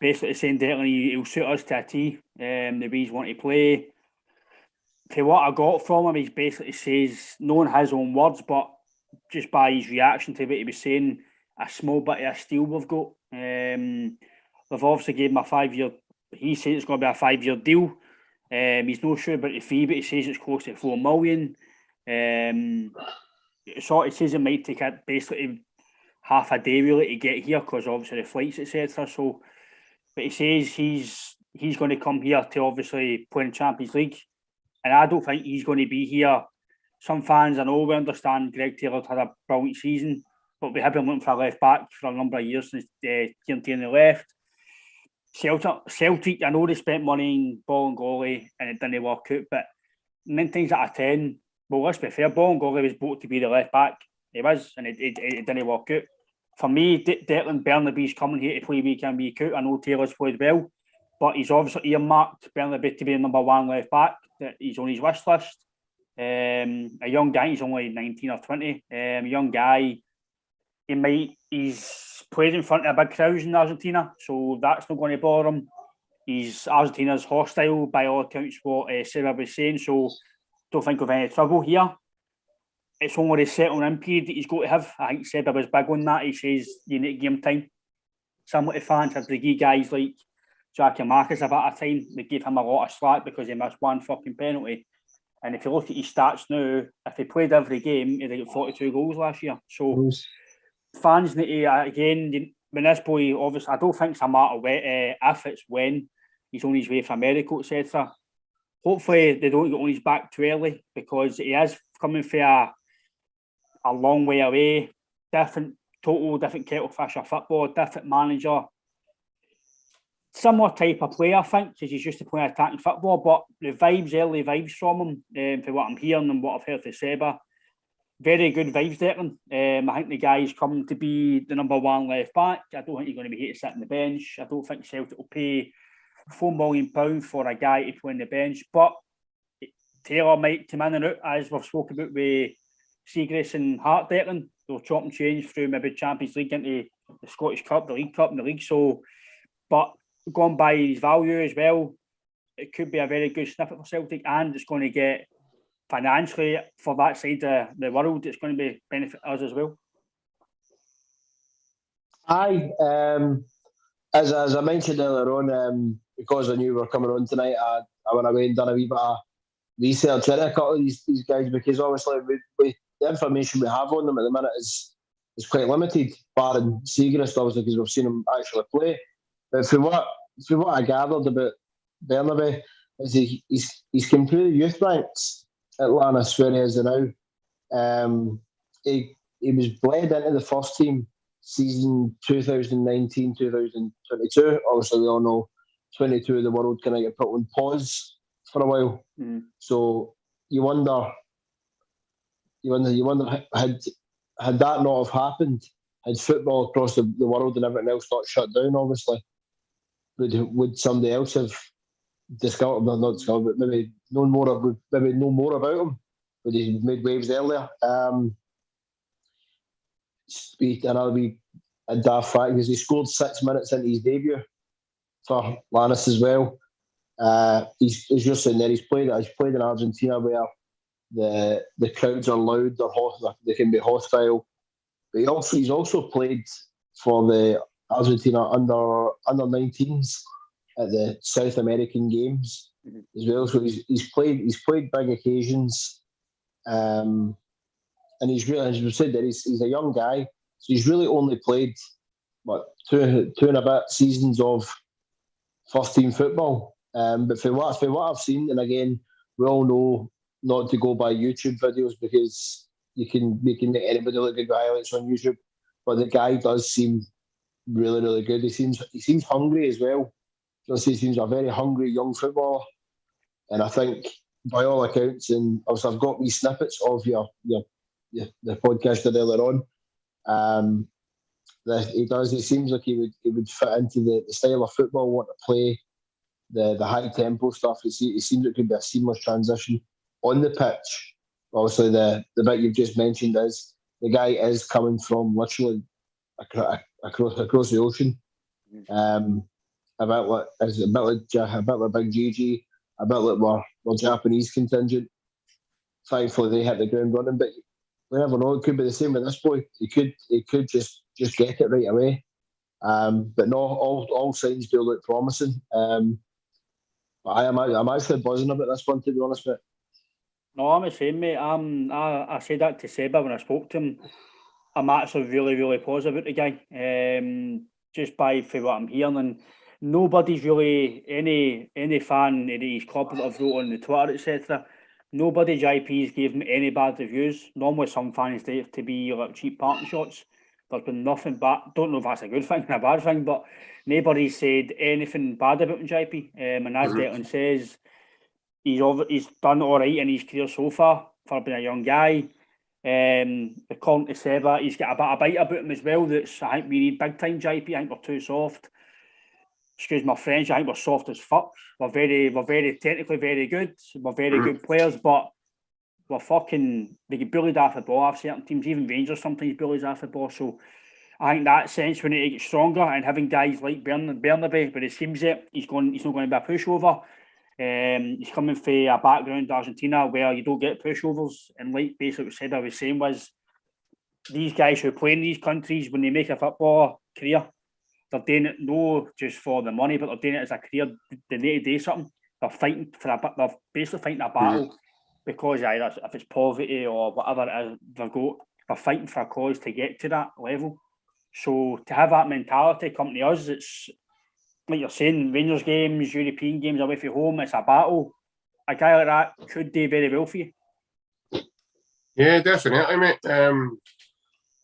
basically saying Declan he'll suit us to a T. The way he's want to play. For what I got from him, he basically says, knowing his own words, but just by his reaction to what he was saying, a small bit of a steal we've got. They've obviously gave him a 5-year. He says it's going to be a 5-year deal. He's not sure about the fee, but he says it's close to 4 million. So he says it might take basically half a day really to get here because obviously the flights, etc. So, but he says he's going to come here to obviously play in Champions League, and I don't think he's going to be here. Some fans, I know we understand Greg Taylor's had a brilliant season, but we have been looking for a left back for a number of years since Kieran Tierney left. Celtic, I know they spent money in Bolingoli and it didn't work out, but 9 times out of 10, well, let's be fair, Bolingoli was bought to be the left back. He was, and it didn't work out. For me, Declan Bernabei's coming here to play week in, week out. I know Taylor's played well, but he's obviously earmarked Bernabei to be the number 1 left back. That he's on his wish list. A young guy, he's only 19 or 20. A young guy, he's played in front of a big crowds in Argentina, so that's not going to bother him. Argentina's hostile by all accounts, what Seba was saying, so don't think of any trouble here. It's only the settling in period that he's got to have. I think Seba was big on that. He says you need game time. Some of the fans have to give guys like Jackie Marcus a bit of time. They gave him a lot of slack because he missed 1 fucking penalty. And if you look at his stats now, if he played every game, he'd have got 42 goals last year. So fans need to, again, when this boy, obviously, I don't think it's a matter of if, it's when he's on his way for medical, etc. Hopefully, they don't get on his back too early because he is coming for a long way away. Different kettle fish of football, different manager. Similar type of player, I think, because he's used to playing attacking football, but the early vibes from him, for what I'm hearing and what I've heard from Seba, very good vibes, Declan. I think the guy's coming to be the number 1 left back. I don't think he's going to be here to sit on the bench. I don't think Celtic will pay £4 million for a guy to play on the bench, but Taylor might come in and out, as we've spoken about with Siegrist and Hart, Declan. They'll chop and change through maybe Champions League into the Scottish Cup, the League Cup, and the league. So, but going by his value as well, it could be a very good snippet for Celtic, and it's going to get financially for that side of the world, it's going to be benefit us as well.
Aye, as I mentioned earlier on, because I knew we were coming on tonight, I went away and done a wee bit of research into a couple of these guys, because obviously the information we have on them at the minute is quite limited, barring Siegrist, obviously, because we've seen him actually play. But for what I gathered about Bernabei, is he's come through the youth ranks at Lannis, where he is now. He was bled into the first team season 2019-2022. Obviously, we all know 22 of the world kind of get put on pause for a while. So you wonder had that not have happened, had football across the world and everything else not shut down, obviously, would somebody else have discovered, well, not discovered, but maybe know more about him? Would he have made waves earlier? And that'll be a daft fact, because he scored 6 minutes into his debut for Lannis as well. He's just saying there, he's played in Argentina, where the crowds are loud, they can be hostile. But he's also played for the Argentina under 19s at the South American Games as well. So he's played big occasions, and he's really, as we said there, he's a young guy, so he's really only played two and a bit seasons of first team football. But for what I've seen, and again, we all know not to go by YouTube videos, because you can make anybody look good with highlights on YouTube. But the guy does seem really, really good. He seems hungry as well. He seems a very hungry young footballer. And I think, by all accounts, and also I've got these snippets of the podcast earlier on, that he does. It seems like he would fit into the style of football, want to play the high tempo stuff. It seems it could be a seamless transition on the pitch. Obviously, the bit you've just mentioned is the guy is coming from literally across the ocean. a bit like Big Gigi, a bit like our Japanese contingent. Thankfully, they hit the ground running, but we never know. It could be the same with this boy. He could just get it right away. But no, all signs do look promising. But I'm actually buzzing about this one, to be honest, mate.
No, I'm the same, mate. I said that to Seba when I spoke to him. I'm actually really, really positive about the guy. Just for what I'm hearing, and nobody's really any fan of his club that I've wrote on the Twitter, etc. Nobody JP's gave him any bad reviews. Normally, some fans they to be like cheap partner shots. There's been nothing bad. Don't know if that's a good thing or a bad thing, but nobody said anything bad about him, JP. And as Declan says, he's done all right in his career so far for being a young guy. According to Seba, he's got a bit of bite about him as well. That's I think we need big time, JP. I think we're too soft. Excuse my French. I think we're soft as fuck. We're very technically very good. We're very good players, but we're fucking. We get bullied off the ball off certain teams. Even Rangers sometimes bullies off the ball. So I think that sense we need to get stronger, and having guys like Bernabei, but it seems that he's not going to be a pushover. He's coming from a background Argentina where you don't get pushovers, and like basically what Seba was saying was these guys who play in these countries, when they make a football career, they're doing it no just for the money, but they're doing it as a career. They need to do something. They're they're basically fighting a battle because if it's poverty or whatever it is, they're fighting for a cause to get to that level. So to have that mentality come to us, it's like you're saying, Rangers games, European games away from home, it's a battle. A guy like that could do very well for you.
Yeah, definitely, mate.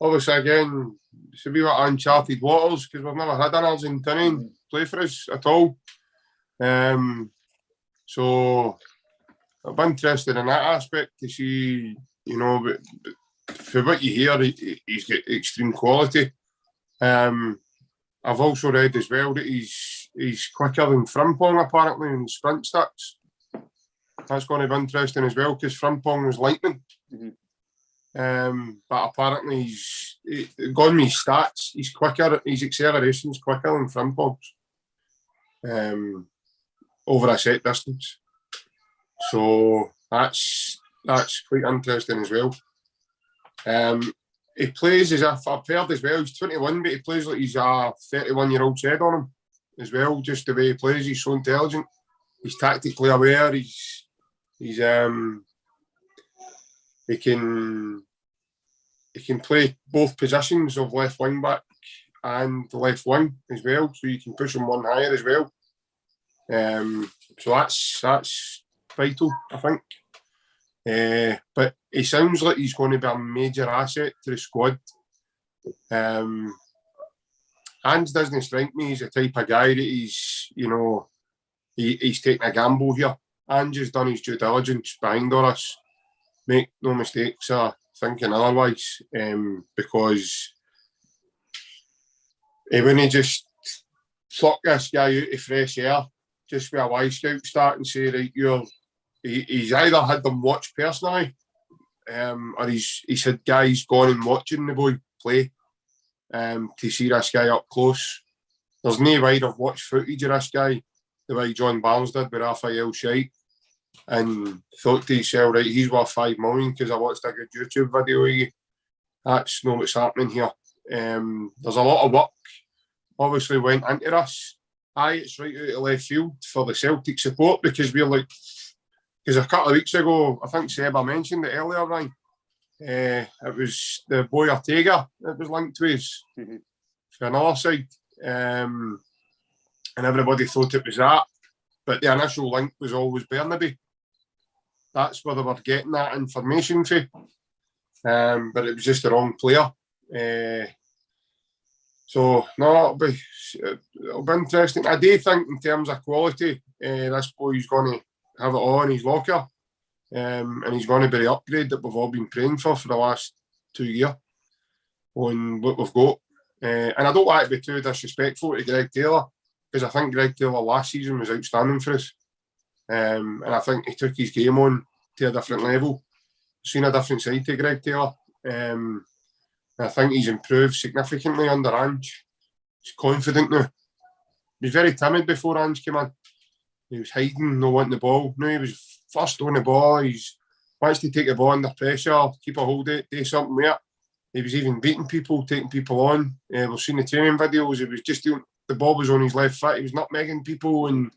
Obviously, again, it's a bit like uncharted waters because we've never had an Argentinian play for us at all. So I'm interested in that aspect to see, but for what you hear, he's got extreme quality. I've also read as well that he's quicker than Frimpong apparently in sprint stats. That's going to be interesting as well because Frimpong was lightning. But apparently he's gone with his stats. He's quicker. His acceleration's quicker than Frimpong's over a set distance. So that's quite interesting as well. He plays as if I've heard as well. He's 21, but he plays like he's a 31-year-old head on him as well. Just the way he plays, he's so intelligent. He's tactically aware. He can play both positions of left wing back and the left wing as well. So you can push him one higher as well. So that's vital, I think. But he sounds like he's going to be a major asset to the squad. Hans doesn't strike me as the type of guy that he's taking a gamble here. Hans has done his due diligence behind all this. Make no mistakes thinking otherwise, because he wouldn't just pluck this guy out of fresh air just with a Y scout start and say, right, he's either had them watched personally, or he's had guys gone and watching the boy play to see this guy up close. There's no way I've watched footage of this guy the way John Barnes did with Raphael Scheidt and thought to himself, right, he's worth 5 million because I watched a good YouTube video of you. That's not what's happening here. There's a lot of work obviously went into this. It's right out of left field for the Celtic support because because a couple of weeks ago, I think Seba mentioned it earlier, Ryan. It was the boy Ortega that was linked to us for another side. And everybody thought it was that. But the initial link was always Bernabei. That's where they were getting that information from. But it was just the wrong player. So, no, it'll be interesting. I do think in terms of quality, this boy's going to have it all in his locker. And he's going to be the upgrade that we've all been praying for the last 2 years on what we've got. And I don't like to be too disrespectful to Greg Taylor, because I think Greg Taylor last season was outstanding for us. And I think he took his game on to a different level. Seen a different side to Greg Taylor. I think he's improved significantly under Ange. He's confident now. was very timid before Ange came in. He was hiding, not wanting the ball. No, he was first on the ball. He's wants to take the ball under pressure, keep a hold of it, do something with it. He was even beating people, taking people on. We've seen the training videos. He was just doing, the ball was on his left foot. He was nutmegging people, and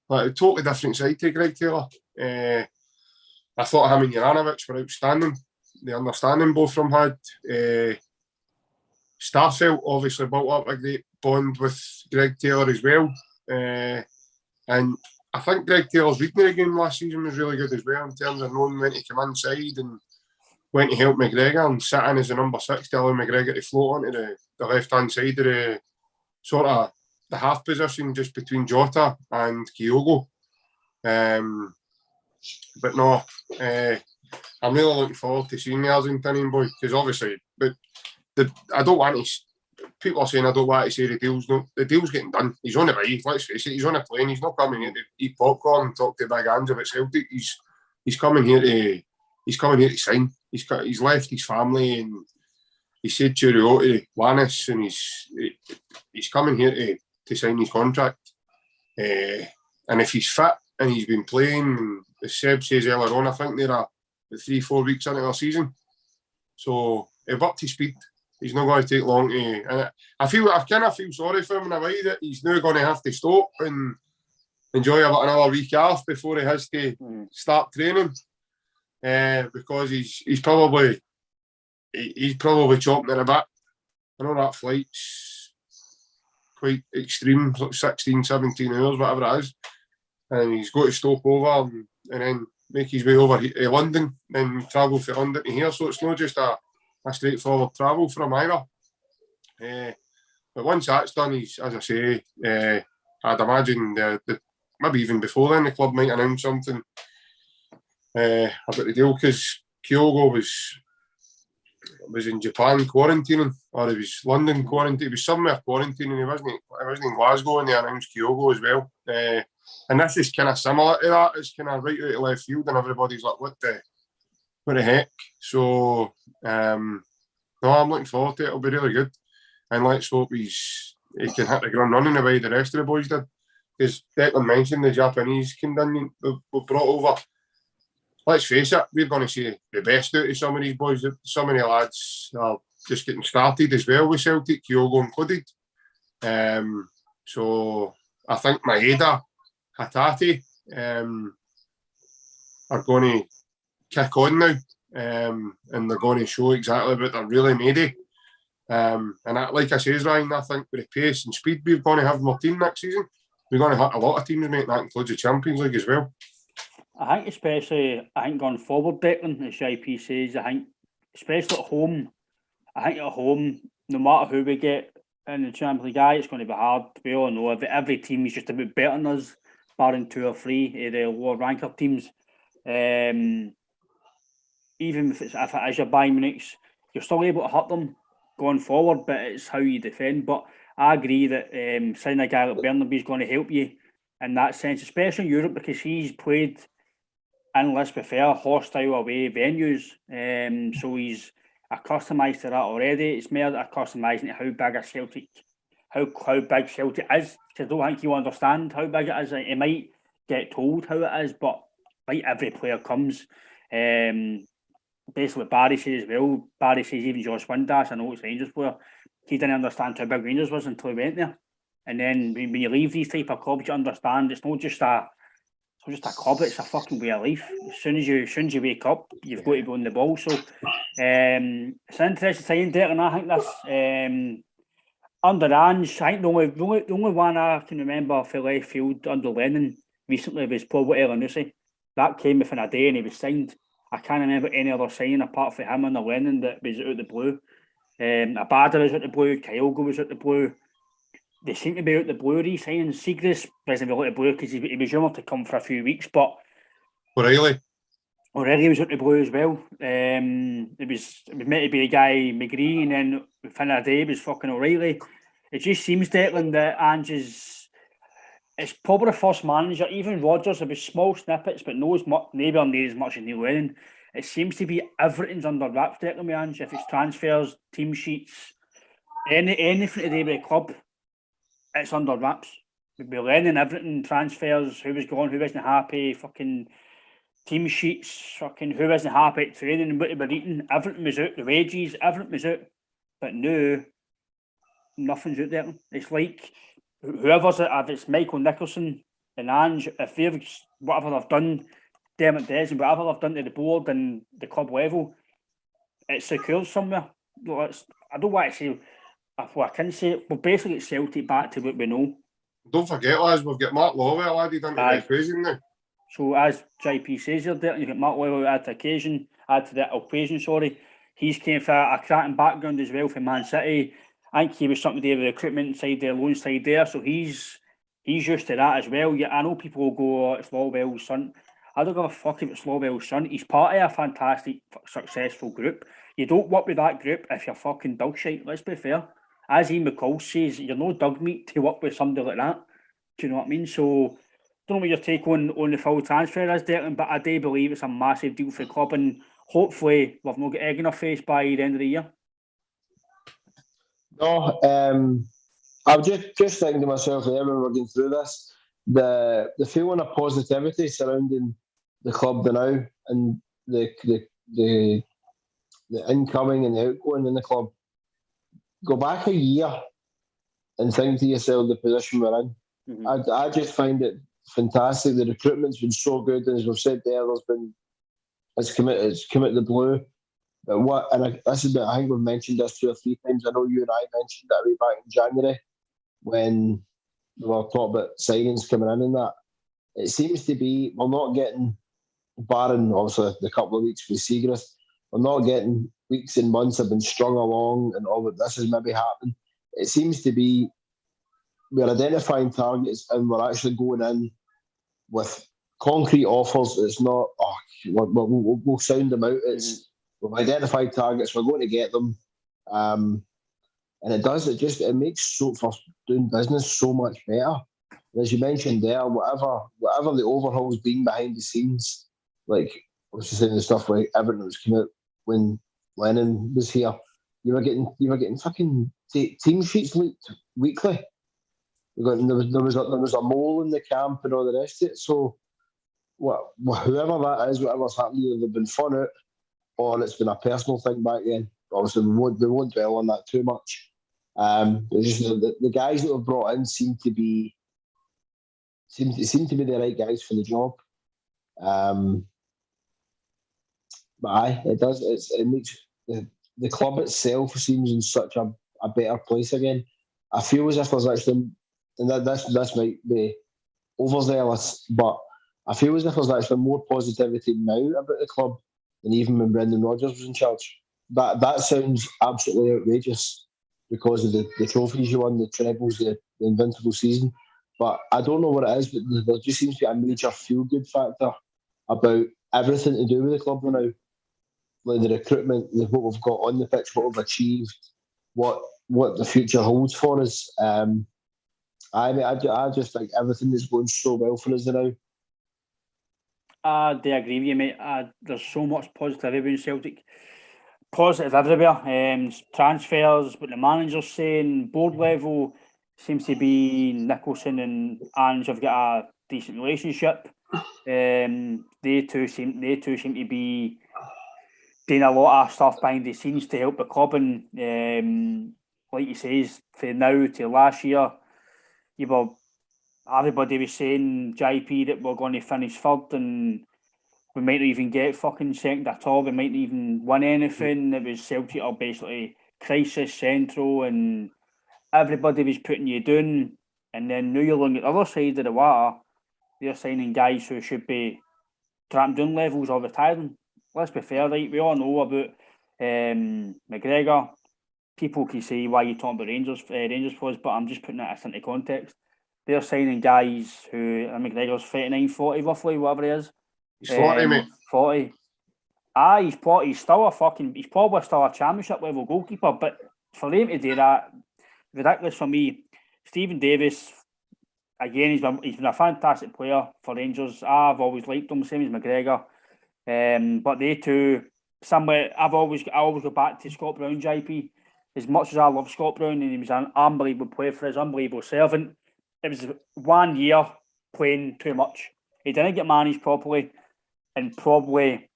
like a totally different side to Greg Taylor. I thought him and Juranovic were outstanding. The understanding both of them had. Starfelt obviously built up a great bond with Greg Taylor as well. And I think Greg Taylor's reading the game last season was really good as well, in terms of knowing when to come inside and when to help McGregor, and sit in as a number 6 to allow McGregor to float onto the left-hand side of the sort of the half position just between Jota and Kyogo. But no, I'm really looking forward to seeing the Argentinian boy, because obviously, but I don't want to. People are saying I don't want to say the deal's no. The deal's getting done. He's on the way. Let's face it. He's on a plane. He's not coming here to eat popcorn and talk to Big Ange about Celtic. He's coming here to. He's coming here to sign. He's left his family, and he said cheerio to Lannis, and he's coming here to sign his contract. And if he's fit and he's been playing, as Seb says earlier on, I think they're 3-4 weeks into their season, so he'll up to speed. He's not going to take long to. And I kind of feel sorry for him in a way that he's now going to have to stop and enjoy about another week off before he has to start training, because he's probably chopping it a bit. I know that flight's quite extreme, like 16, 17 hours, whatever it is, and he's got to stop over and then make his way over to London, then travel from London to here. So it's not just a straightforward travel for him either. But once that's done, he's, as I say, I'd imagine maybe even before then the club might announce something about the deal, because Kyogo was in Japan quarantining, or he was London quarantining. He was somewhere quarantining. He wasn't in Glasgow, and they announced Kyogo as well. And this is kind of similar to that. It's kind of right out of left field, and everybody's like, what the heck? So, no, I'm looking forward to it. It'll be really good. And let's hope he can hit the ground running the way the rest of the boys did. Because Declan mentioned the Japanese contingent we've brought over. Let's face it, we're going to see the best out of some of these boys. Some of the lads are just getting started as well with Celtic, Kyogo included. So I think Maeda, Hatate are going to kick on now, and they're going to show exactly what they're really made of. And like I says, Ryan, I think with the pace and speed we're going to have in our team next season, we're going to hit a lot of teams, mate. That includes the Champions League as well.
I think going forward, Declan, as JP says, I think especially at home, no matter who we get in the Champions League, it's going to be hard. We all know every team is just a bit better than us, barring 2 or 3 of the lower ranker teams. Even if it is your Bayern Munich, you're still able to hurt them going forward, but it's how you defend. But I agree that signing a guy like Bernabei is going to help you in that sense, especially in Europe, because he's played in, let's be fair, hostile away venues. So he's accustomed to that already. It's more accustomed to how big Celtic is. I don't think you understand how big it is. He might get told how it is, but like every player comes. Basically what Barry says as well. Barry says even Josh Windass, I know it's a Rangers player, he didn't understand how big Rangers was until he went there. And then when you leave these type of clubs, you understand it's not just a club, it's a fucking way of life. As soon as you wake up, you've got to be on the ball. So it's an interesting signing, Derek, and I think this under Ange, I think the only one I can remember for left field under Lennon recently was Paul Elanusi. That came within a day and he was signed. I can't remember any other signing apart from him under Lennon that was out the blue. Abada was out the blue, Kyogo was out the blue. They seem to be out the blue re-signing. Siegrist wasn't out the blue because he was rumoured to come for a few weeks, but
O'Reilly
was out the blue as well. It was meant to be a guy McGree, and then within a day it was fucking O'Reilly. It just seems, Declan, that Ange's it's probably the first manager. Even Rodgers, there was small snippets, but nowhere near as much as Neil Lennon. It seems to be everything's under wraps, Declan, with Ange. If it's transfers, team sheets, anything to do with the club, it's under wraps. we're learning everything, transfers, who was gone, who wasn't happy, fucking team sheets, fucking who wasn't happy at training and what they were eating, everything was out, the wages, everything was out. But now, nothing's out there. It's like whoever's it, if it's Michael Nicholson and Ange, if they've whatever they've done, Dermot Des and whatever they've done to the board and the club level, it's secure somewhere. I don't want to say, well, I can say it, but basically it's Celtic back to what we know.
Don't forget, lads, we've got Mark Lawwell added into the equation now.
So as JP says there, you get Mark Lawwell add to the equation, sorry. He's came from a cracking background as well from Man City. I think he was something to do with the recruitment side, the loan side there, so he's used to that as well. Yeah, I know people will go, oh, it's Lawwell's son. I don't give a fuck if it's Lawwell's son. He's part of a fantastic, successful group. You don't work with that group if you're fucking dog shite, let's be fair. As Ian McCall says, you're no dog meat to work with somebody like that. Do you know what I mean? So, don't know what your take on the full transfer is, Declan, but I do believe it's a massive deal for the club, and hopefully we've not got egg in our face by the end of the year.
No, I was just thinking to myself there when we were going through this, the feeling of positivity surrounding the club now and the incoming and the outgoing in the club. Go back a year and think to yourself the position we're in. Mm-hmm. I just find it fantastic. The recruitment's been so good, and as we've said there, it's come out the blue. But I think we've mentioned this 2 or 3 times. I know you and I mentioned that way back in January when we were talking about signings coming in and that. It seems to be we're not getting, barring obviously the couple of weeks with Siegrist, we're not getting weeks and months have been strung along and all that this has maybe happened. It seems to be we're identifying targets and we're actually going in with concrete offers. It's not, we'll sound them out. It's we've identified targets, we're going to get them. And it makes for doing business so much better. And as you mentioned there, whatever the overhaul's been behind the scenes, like I was just saying the stuff like everything that was coming out when Lennon was here, you were getting fucking team sheets leaked weekly. There was a mole in the camp and all the rest of it. So whoever that is, whatever's happened, either they've been fun out or it's been a personal thing back then. Obviously, we won't dwell on that too much. Just the guys that were brought in seem to be the right guys for the job. But aye, it does. It makes the club itself seems in such a better place again. I feel as if there's actually, and this might be overzealous, but I feel as if there's actually more positivity now about the club than even when Brendan Rodgers was in charge. That sounds absolutely outrageous because of the trophies you won, the trebles, the invincible season. But I don't know what it is, but there just seems to be a major feel-good factor about everything to do with the club now. Like the recruitment, what we've got on the pitch, what we've achieved, what the future holds for us. I just think everything is going so well for us now.
I do agree with you, mate. There's so much positivity in Celtic. Positive everywhere. Transfers, what the manager's saying, board level seems to be Nicholson and Ange have got a decent relationship. They two seem to be doing a lot of stuff behind the scenes to help the club. And like you says, from now to last year, everybody was saying JP that we're going to finish third and we might not even get fucking second at all. We might not even win anything. It was Celtic are basically crisis central and everybody was putting you down. And then now you're looking at the other side of the water, they're signing guys who should be tramping down levels or retiring. Let's be fair, right? We all know about McGregor. People can say why you're talking about Rangers for us, but I'm just putting that into context. They're signing guys who McGregor's 39, 40 roughly, whatever he is.
He's 40, mate.
40. He's probably still a championship level goalkeeper, but for him to do that, ridiculous for me. Stephen Davis, again, he's been a fantastic player for Rangers. I've always liked him, same as McGregor. But they two, somewhere I always go back to Scott Brown, JP. As much as I love Scott Brown and he was an unbelievable player for us, unbelievable servant, it was 1 year playing too much. He didn't get managed properly, and probably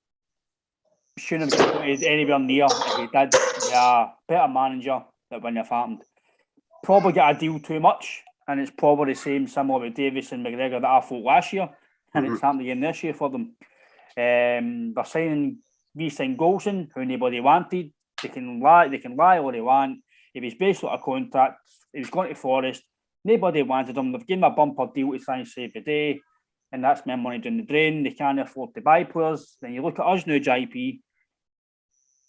shouldn't have got anywhere near if he did. Yeah, better manager that wouldn't have happened. Probably get a deal too much, and it's probably the same similar with Davis and McGregor that I thought last year, and it's happened again this year for them. They're signing Golson, who nobody wanted. They can lie all they want. If he's basically a contract, he was going to Forest. Nobody wanted him. They've given him a bumper deal to try and save the day, and that's my money down the drain. They can't afford to buy players. Then you look at us now, JP.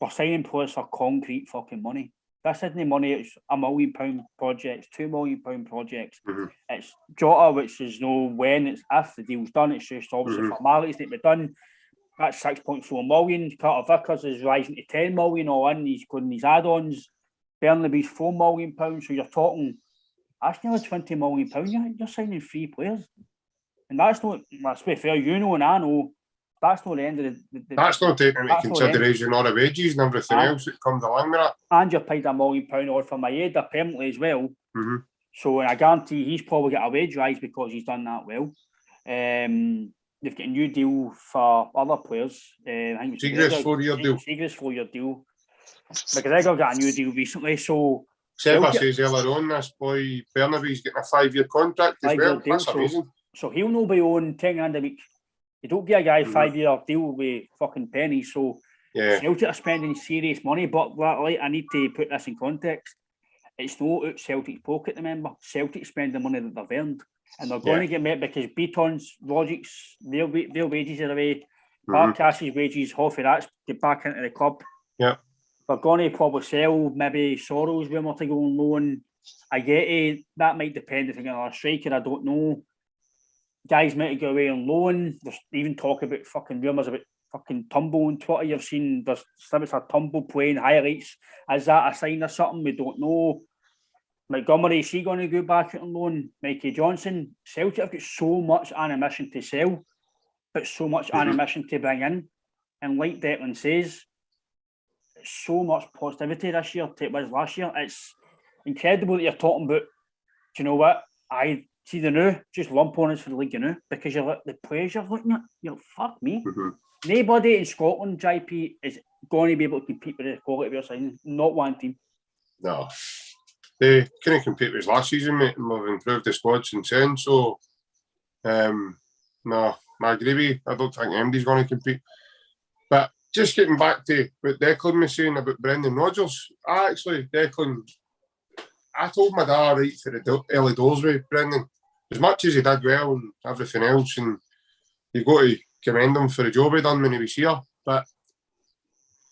We're signing players for concrete fucking money. This isn't money. It's £1 million projects, £2 million projects. It's Jota, which is no when, it's if the deal's done. It's just obviously formalities need to be done. That's 6.4 million. Carter Vickers is rising to 10 million all in. He's got these add-ons. Bernabei's £4 million. So you're talking, that's nearly £20 million. You're signing 3 players. And that's not, let's be fair, you know and I know, that's not the end of the
that's not taking into consideration all the wages and everything else that comes along with that.
And you're paid £1 million odd for Maeda permanently as well. So I guarantee he's probably got a wage rise because he's done that well. They've got a new deal for other players. I think
Siegrist 4-year deal.
Siegrist 4-year deal. McGregor got a new deal recently, so...
Seba says earlier on, this boy Bernabei's getting a 5-year contract as well. That's amazing.
So he'll not be on £10,000 a week. You don't get a guy 5-year deal with fucking pennies. So Celtic are spending serious money, but like, I need to put this in context. It's not out Celtic's pocket, remember. Celtic spend the money that they've earned. And they're going to get met because Beaton's, Logic's, their wages are away. Barcash's wages, half of that's get back into the club.
Yeah.
They're going to probably sell maybe Sorrells rumour to go on loan. I get it. That might depend if they get another striker. I don't know. Guys might go away on loan. There's even talk about fucking rumours about fucking Tumble on Twitter. You've seen there's snippets of Tumble playing highlights. Is that a sign or something? We don't know. Montgomery, is he going to go back out on loan? Mikey Johnson. Celtic have got so much animation to sell, but so much animation to bring in. And like Declan says, so much positivity this year to it was last year. It's incredible that you're talking about, do you know what? I see the new, just lump on us for the league, you know, because you're like, the players you're looking at, you're like, fuck me. Nobody in Scotland, JP, is going to be able to compete with the quality we're signing. Not one team.
No. They couldn't compete with us last season, mate, and we've improved the squad since then. So, no, I agree. I don't think anybody's going to compete. But just getting back to what Declan was saying about Brendan Rodgers, Declan, I told my dad right for the early doors with Brendan, as much as he did well and everything else, and you've got to commend him for the job he done when he was here. But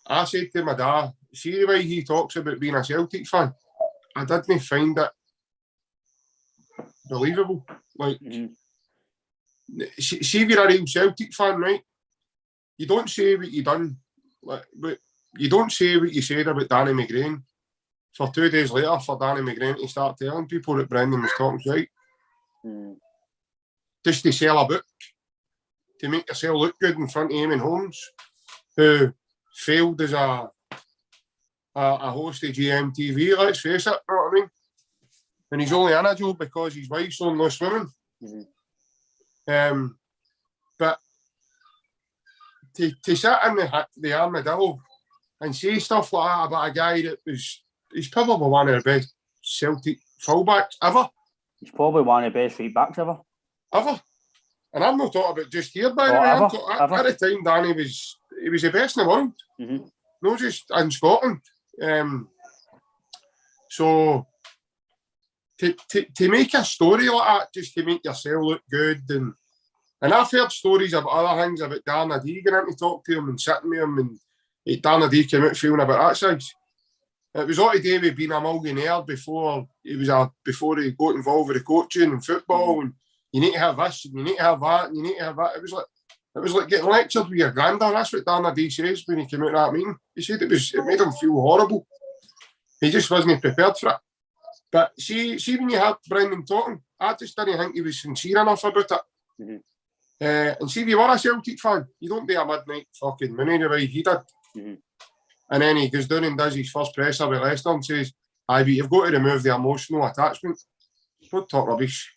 I said to my dad, see the way he talks about being a Celtic fan, I didn't find it believable. Like, see if you're a real Celtic fan, right? You don't say what you done, like, but you don't say what you said about Danny McGrain for 2 days later for Danny McGrain to start telling people that Brendan was talking shite. Just to sell a book, to make yourself look good in front of Eamon Holmes, who failed as a host of GMTV, let's face it, you know what I mean? And he's only in a job because his wife's on no swimming. But to sit in the armadillo and say stuff like that about a guy that he's probably one of the best Celtic fullbacks ever. He's probably one of the best right backs ever. And I'm not talking about just here, by the way. At the time, Danny was the best in the world. Not just in Scotland. So to make a story like that, just to make yourself look good, and I've heard stories about other things about Darnadee going in to talk to him and sitting with him, and Darnadee came out feeling about that size. It was all to do with being a millionaire before he got involved with the coaching and football, and you need to have this, and you need to have that, and you need to have that. It was like getting lectured with your granddad. That's what Darnadee says when he came out of that meeting. He said it made him feel horrible. He just wasn't prepared for it. But see when you had Brendan talking, I just didn't think he was sincere enough about it. And see if you were a Celtic fan, you don't do a midnight fucking money the way he did. And then he goes down and does his first presser with Leicester and says, but you've got to remove the emotional attachment. Don't talk rubbish.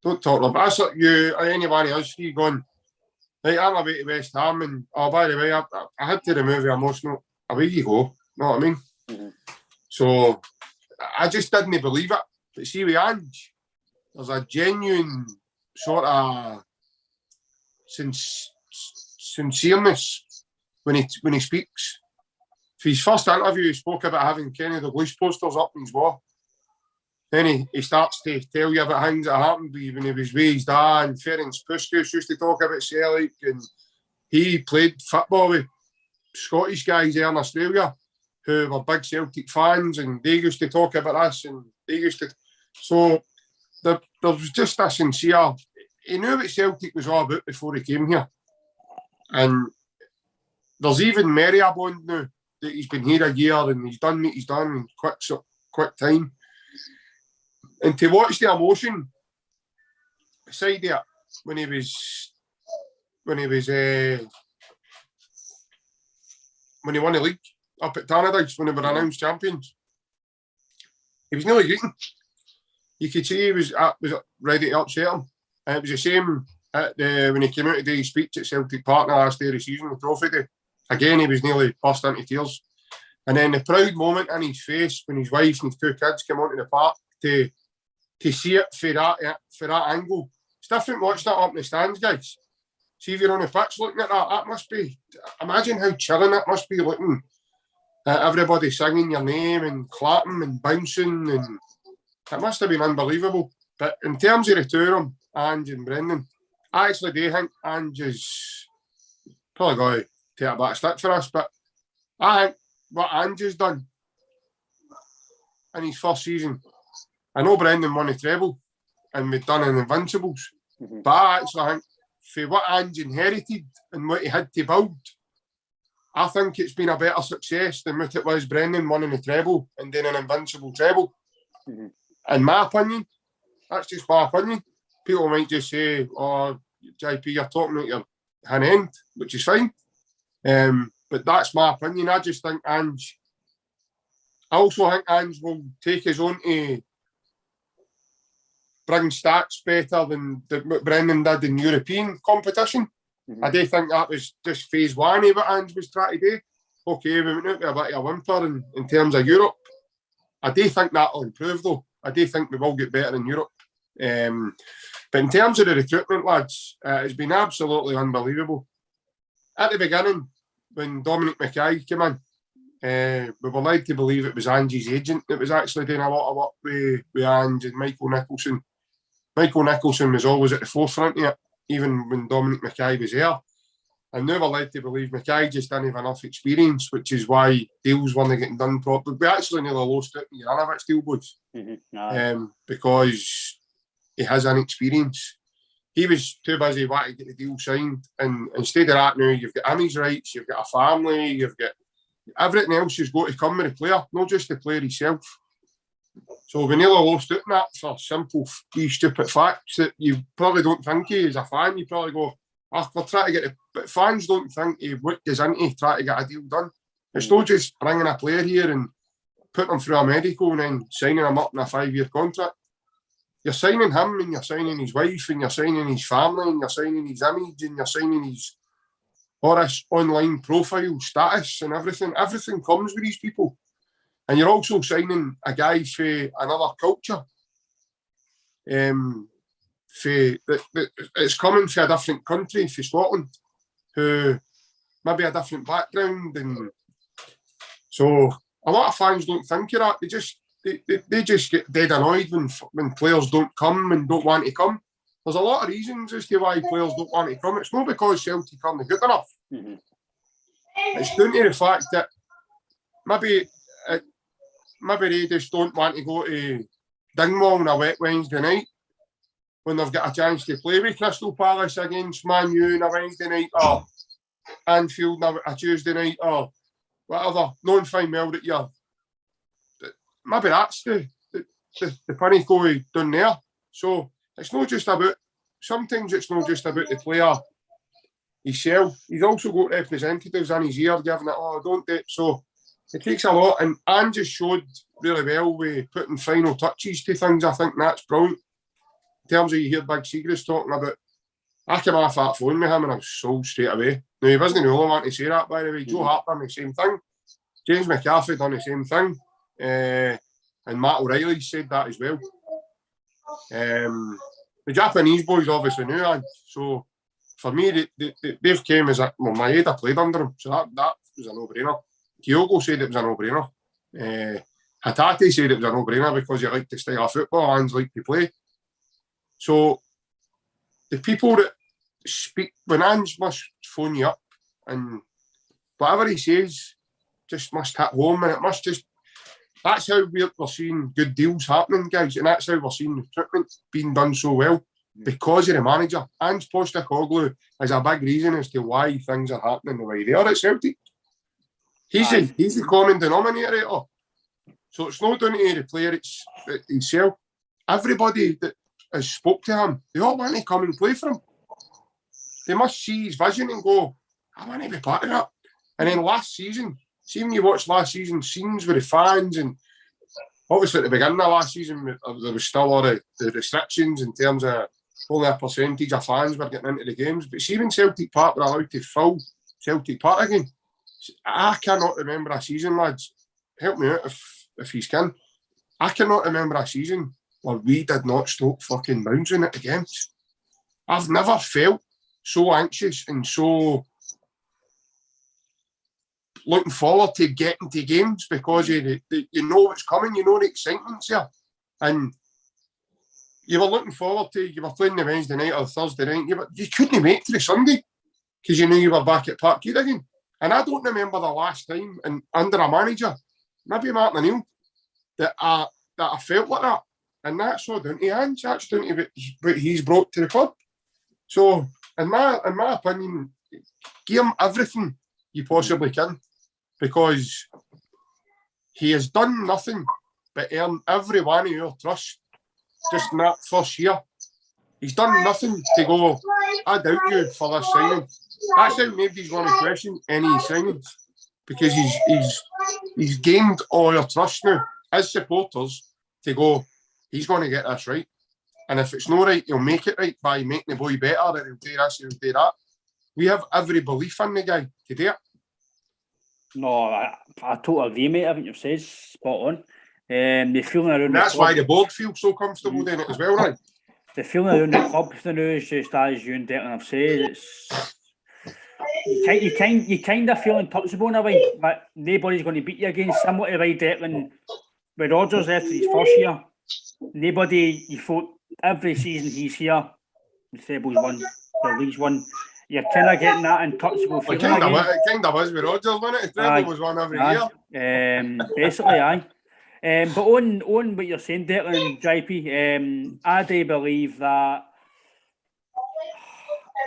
Don't talk rubbish. That's like you or anyone else three going, right, I'm away to West Ham and, oh, by the way, I had to remove the emotional. Away you go. Know what I mean?
Mm-hmm.
So, I just didn't believe it. But see, with Ange, there's a genuine sort of sincereness when he speaks. For his first interview, he spoke about having Kenny the Blues posters up in his wall. Then he starts to tell you about things that happened when he was with his dad, and Ferenc Puskas used to talk about Celtic, and he played football with Scottish guys there in Australia who were big Celtic fans, and they used to talk about us, and they used to. So there was just a sincere. He knew what Celtic was all about before he came here, and there's even Maribond now that he's been here a year and he's done what he's done in quick time. And to watch the emotion beside it when he won the league up at Tannadice when they were announced champions, he was nearly greeting. You could see he was ready to upset him. And it was the same when he came out to do his speech at Celtic Park the last day of the season, the trophy day. Again, he was nearly burst into tears. And then the proud moment in his face when his wife and his two kids came onto the park to see it for that angle. It's different watching it up in the stands, guys. See if you're on the pitch looking at that, that must be, imagine how chilling it must be looking at everybody singing your name and clapping and bouncing, and it must have been unbelievable. But in terms of the two of them, Ange and Brendan, I actually do think Ange is probably going to take a bit of stick for us, but I think what Ange has done in his first season, I know Brendan won the treble and we've done an Invincibles, but I actually think for what Ange inherited and what he had to build, I think it's been a better success than what it was Brendan winning the treble and then an Invincible treble. In my opinion, that's just my opinion. People might just say, oh, JP, you're talking at your hand end, which is fine. But that's my opinion. I just think Ange, I also think Ange will take his own to bring stats better than what Brendan did in European competition. I do think that was just phase one of what Ange was trying to do. Okay, we went out with a bit of a whimper in terms of Europe. I do think that will improve though. I do think we will get better in Europe. But in terms of the recruitment, lads, it's been absolutely unbelievable. At the beginning, when Dominic Mackay came in, we were led to believe it was Ange's agent that was actually doing a lot of work with Ange and Michael Nicholson. Michael Nicholson was always at the forefront of it, even when Dominic Mackay was there. And now we're led to believe Mackay just didn't have enough experience, which is why deals weren't getting done properly. We actually nearly lost it in the Iranovich deal, boys, because he has an experience. He was too busy wanting to get the deal signed, and instead of that now, you've got image rights, you've got a family, you've got everything else has got to come with the player, not just the player himself. So we nearly lost out on that for simple, stupid facts that you probably don't think of as a fan. You probably go, oh, we're trying to get it. But fans don't think of what goes into trying to get a deal done. It's not just bringing a player here and putting him through a medical and then signing him up in a 5-year contract. You're signing him and you're signing his wife and you're signing his family and you're signing his image and you're signing his or his online profile status and everything. Everything comes with these people. And you're also signing a guy for another culture. It's coming from a different country, for Scotland, who maybe a different background. And so a lot of fans don't think of that. They just get dead annoyed when players don't come and don't want to come. There's a lot of reasons as to why players don't want to come. It's not because Celtic aren't good enough. It's down to the fact that maybe they just don't want to go to Dingwall on a wet Wednesday night when they've got a chance to play with Crystal Palace against Man U on a Wednesday night, or Anfield on a Tuesday night, or whatever, knowing fine well that you're... Maybe that's the pinnacle done there. So it's not just about... Sometimes it's not just about the player himself. He's also got representatives in his ear giving it, oh, don't do it. So it takes a lot, and Ange just showed really well with putting final touches to things. I think that's brilliant. terms of you hear Big Siegrist talking about, I came off that phone with him and I was sold straight away. Now, he wasn't the only one to say that, by the way. Joe Hart done the same thing. James McCarthy done the same thing. And Matt O'Reilly said that as well. The Japanese boys obviously knew that. So, for me, they've came as Maeda played under him. So that was a no-brainer. Kyogo said it was a no-brainer. Hatate said it was a no-brainer because you like the style of football and like to play. So, the people that speak, when Ange must phone you up and whatever he says just must hit home, and it must just, that's how we're seeing good deals happening, guys, and that's how we're seeing recruitment being done so well, because of the manager. Ange Postecoglou is a big reason as to why things are happening the way they are at Celtic. He's the common denominator. So it's not down to the player himself. Everybody that has spoke to him, they all want to come and play for him. They must see his vision and go, I want to be part of that. And then last season, see when you watch last season's scenes with the fans, and obviously at the beginning of last season, there was still all the restrictions in terms of only a percentage of fans were getting into the games. But see when Celtic Park were allowed to fill Celtic Park again, I cannot remember a season, lads. Help me out if you can. I cannot remember a season where we did not stop fucking bouncing at the games. I've never felt so anxious and so looking forward to getting to games because you know what's coming, you know the excitement's there. And you were looking forward to, you were playing the Wednesday night or the Thursday night, you couldn't wait till the Sunday because you knew you were back at Parkhead again. And I don't remember the last time under a manager, maybe Martin O'Neill, that I felt like that. And that's all down to Ange, that's down to what he's brought to the club. So, in my opinion, give him everything you possibly can, because he has done nothing but earn every one of your trust just in that first year. He's done nothing to go, I doubt you for this signing. That's how nobody's going to question any signings, because he's gained all your trust now as supporters to go, he's going to get this right. And if it's not right, he'll make it right by making the boy better, and he'll do this, he'll do that. We have every belief in the guy to do it.
No, I totally agree, mate. Everything you've said, spot on. The feeling around
and that's why the board feels so comfortable doing it as well, right?
The feeling around the club now is just as you and Declan have said, it's you kind of feel untouchable in a way, but nobody's going to beat you again. Similar to right, Declan, with Rodgers after his first year, nobody, you thought every season he's here, the trebles won, the leagues won. You're kind of getting that untouchable feeling again. It
kind of was with Rodgers, wasn't it? The treble was won every year.
Basically, aye. But on what you're saying, Declan, JP, I do believe that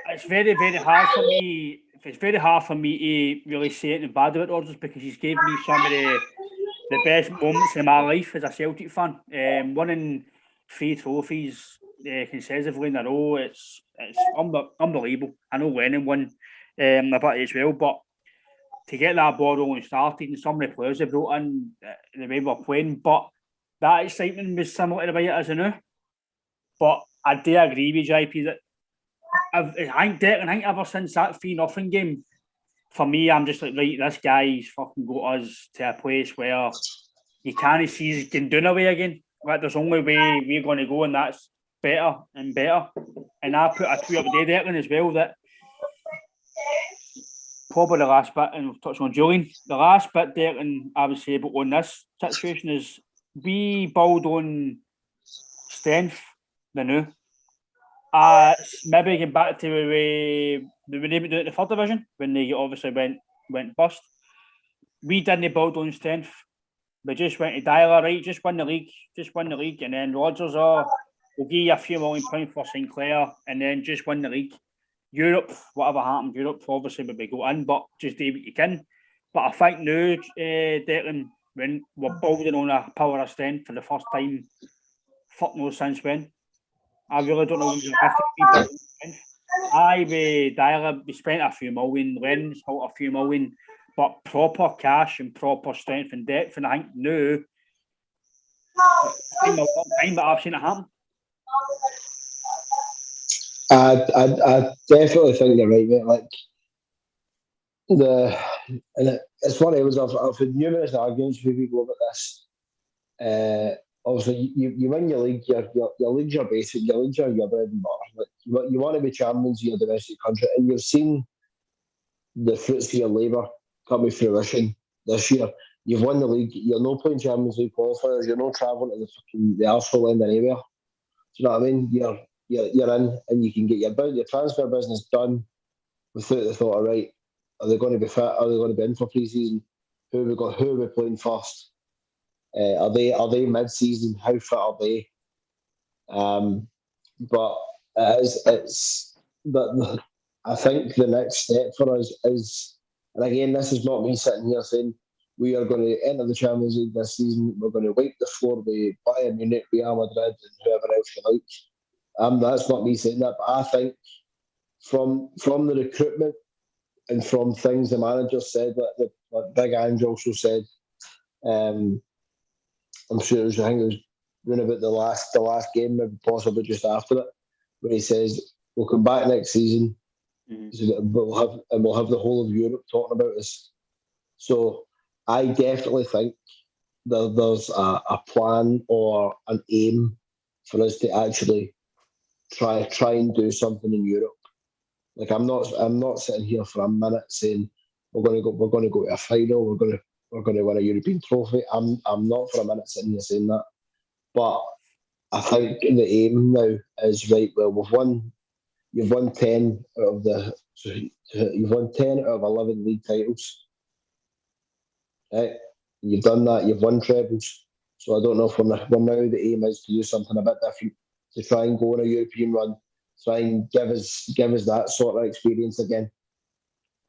it's very, very hard for me. It's very hard for me to really say anything bad about Rodgers, because he's given me some of the best moments in my life as a Celtic fan. Winning 3 trophies consecutively in a row, it's unbelievable. I know Lennon won a bit as well, but to get that ball rolling started and some of the players have brought in, the way we're playing, but that excitement was similar to the way it is now. But I do agree with JP that I think ever since that 3-0 game, for me, I'm just like, right, this guy's fucking got us to a place where you can't see he's getting down away again. Like, there's only way we're going to go, and that's better and better. And I put a tweet up today, Declan, as well, that probably the last bit, and we'll touch on Julian, the last bit, Declan, I would say, about on this situation is we build on strength, the new. Maybe getting back to where they were able to do it in the third division when they obviously went bust. We didn't build on strength. We just went to Dyla, right? Just win the league, and then Rodgers, we'll give you a few £1 million for St Clair, and then just win the league. Europe, whatever happened, Europe obviously would be go in, but just do what you can. But I think now, Declan, when we're building on a power of strength for the first time, fuck knows since when. I really don't know when we're going to have to we spent a few million, Len spent a few million, but proper cash and proper strength and depth, and I think now, it's been a long time that I've seen it happen.
I definitely think you're right, mate. Like it's funny. I've had numerous arguments with people about this. Obviously, you win your league. Your league's your basic. Your league's your bread and butter. Like you want to be champions of your domestic country, and you've seen the fruits of your labour come to fruition this year. You've won the league. You're not playing Champions League qualifiers. You're not travelling to the arsehole end anywhere. Do you know what I mean? You're in, and you can get your transfer business done without the thought of, right, are they going to be fit? Are they going to be in for pre-season? Who are we playing first? Are they mid-season? How fit are they? But I think the next step for us is, and again, this is not me sitting here saying we are going to enter the Champions League this season. We're going to wipe the floor with Bayern Munich, Real Madrid, and whoever else you like. That's not me saying that, but I think from the recruitment and from things the manager said, like Big Ange also said, I'm sure I think it was round about the last game, maybe possibly just after it, where he says we'll come back next season, we'll have the whole of Europe talking about us. So I definitely think there's a plan or an aim for us to actually try and do something in Europe. Like I'm not sitting here for a minute saying we're going to go to a final, we're going to win a European trophy. I'm not for a minute sitting here saying that. But I think the aim now is, right, well, you've won 10 out of 11 league titles. Right? You've done that, you've won trebles. So I don't know if we're now the aim is to do something a bit different, to try and go on a European run, try and give us that sort of experience again.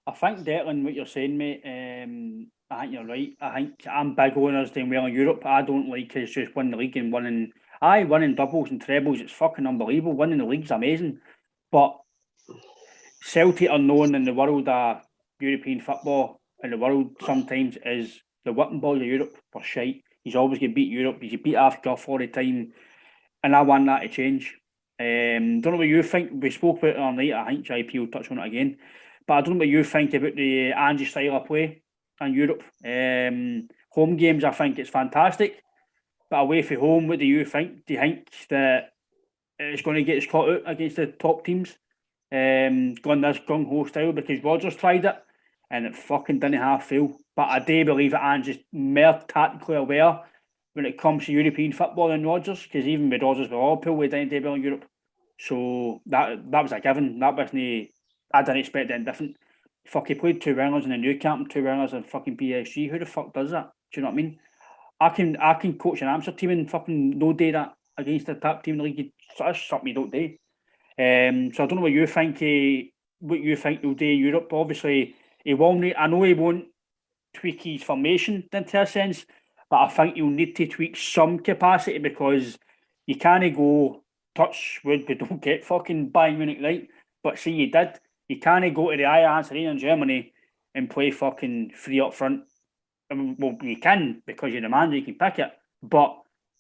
I think, Declan, what you're saying, mate, I think you're right. I think I'm big on us doing well in Europe. I don't like us just winning the league and winning doubles and trebles. It's fucking unbelievable. Winning the league's amazing. But Celtic are known in the world of European football, and the world sometimes is the whipping ball of Europe for shite. He's always going to beat Europe. He's beat Africa all the time. And I want that to change. Don't know what you think. We spoke about it on night. I think JP will touch on it again. But I don't know what you think about the Angie style of play in Europe. Home games, I think it's fantastic. But away from home, what do you think? Do you think that it's going to get us caught out against the top teams? Going this gung-ho style, because Rodgers tried it and it fucking didn't half fail. But I do believe that Angie's more tactically aware when it comes to European football than Rodgers, because even with Rodgers with Liverpool, we didn't do well in Europe. So that was a given. That wasn't. I didn't expect anything different. Fuck, he played two wingers in the new camp and two wingers in fucking PSG. Who the fuck does that? Do you know what I mean? I can coach an amateur team and fucking no do that against a top team in the league. That's something you don't do. So I don't know what you think. What you think he'll do in Europe? Obviously, he won't. I know he won't tweak his formation into a sense, but I think you'll need to tweak some capacity, because you can't go touch wood. We don't get fucking Bayern Munich, right? But see, you did. You can't go to the Allianz Arena in Germany and play fucking free up front. I mean, well, you can, because you're the manager, you can pick it, but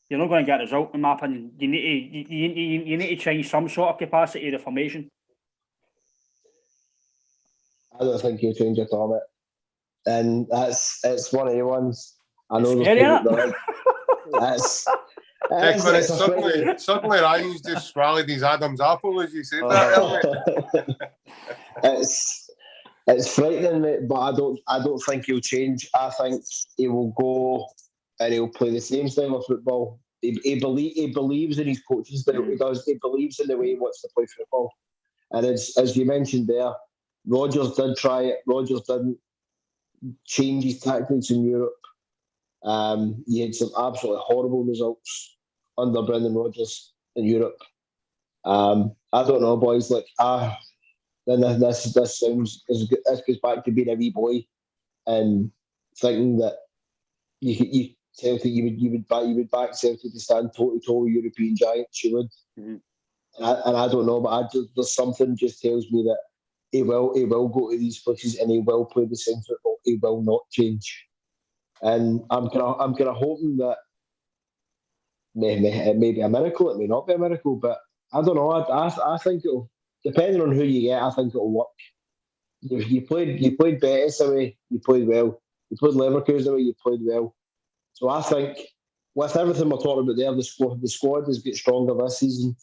you're not going to get a result, in my opinion. You need to change some sort of capacity of the formation.
I don't think you'll change it on it. And it's one of the ones. I know
scary,
there's people that
suddenly Ryan's just swallowed his Adam's apple as you said that.
It's frightening, mate, but I don't think he'll change. I think he will go and he'll play the same style of football. He believes in his coaching style. He does. He believes in the way he wants to play football. And as you mentioned there, Rodgers did try it. Rodgers didn't change his tactics in Europe. He had some absolutely horrible results under Brendan Rodgers in Europe. I don't know, boys. Then this sounds this goes back to being a wee boy and thinking that you Celtic you would back Celtic to stand toe to toe with European giants. You would, and I don't know, but there's something just tells me that he will go to these places and he will play the same football. He will not change, and I'm kind of hoping that it may be a miracle. It may not be a miracle, but I don't know. I think it'll. depending on who you get, I think it'll work. You played Betis away, you played well. You played Leverkusen away, you played well. So I think with everything we're talking about there, the squad has got stronger this season.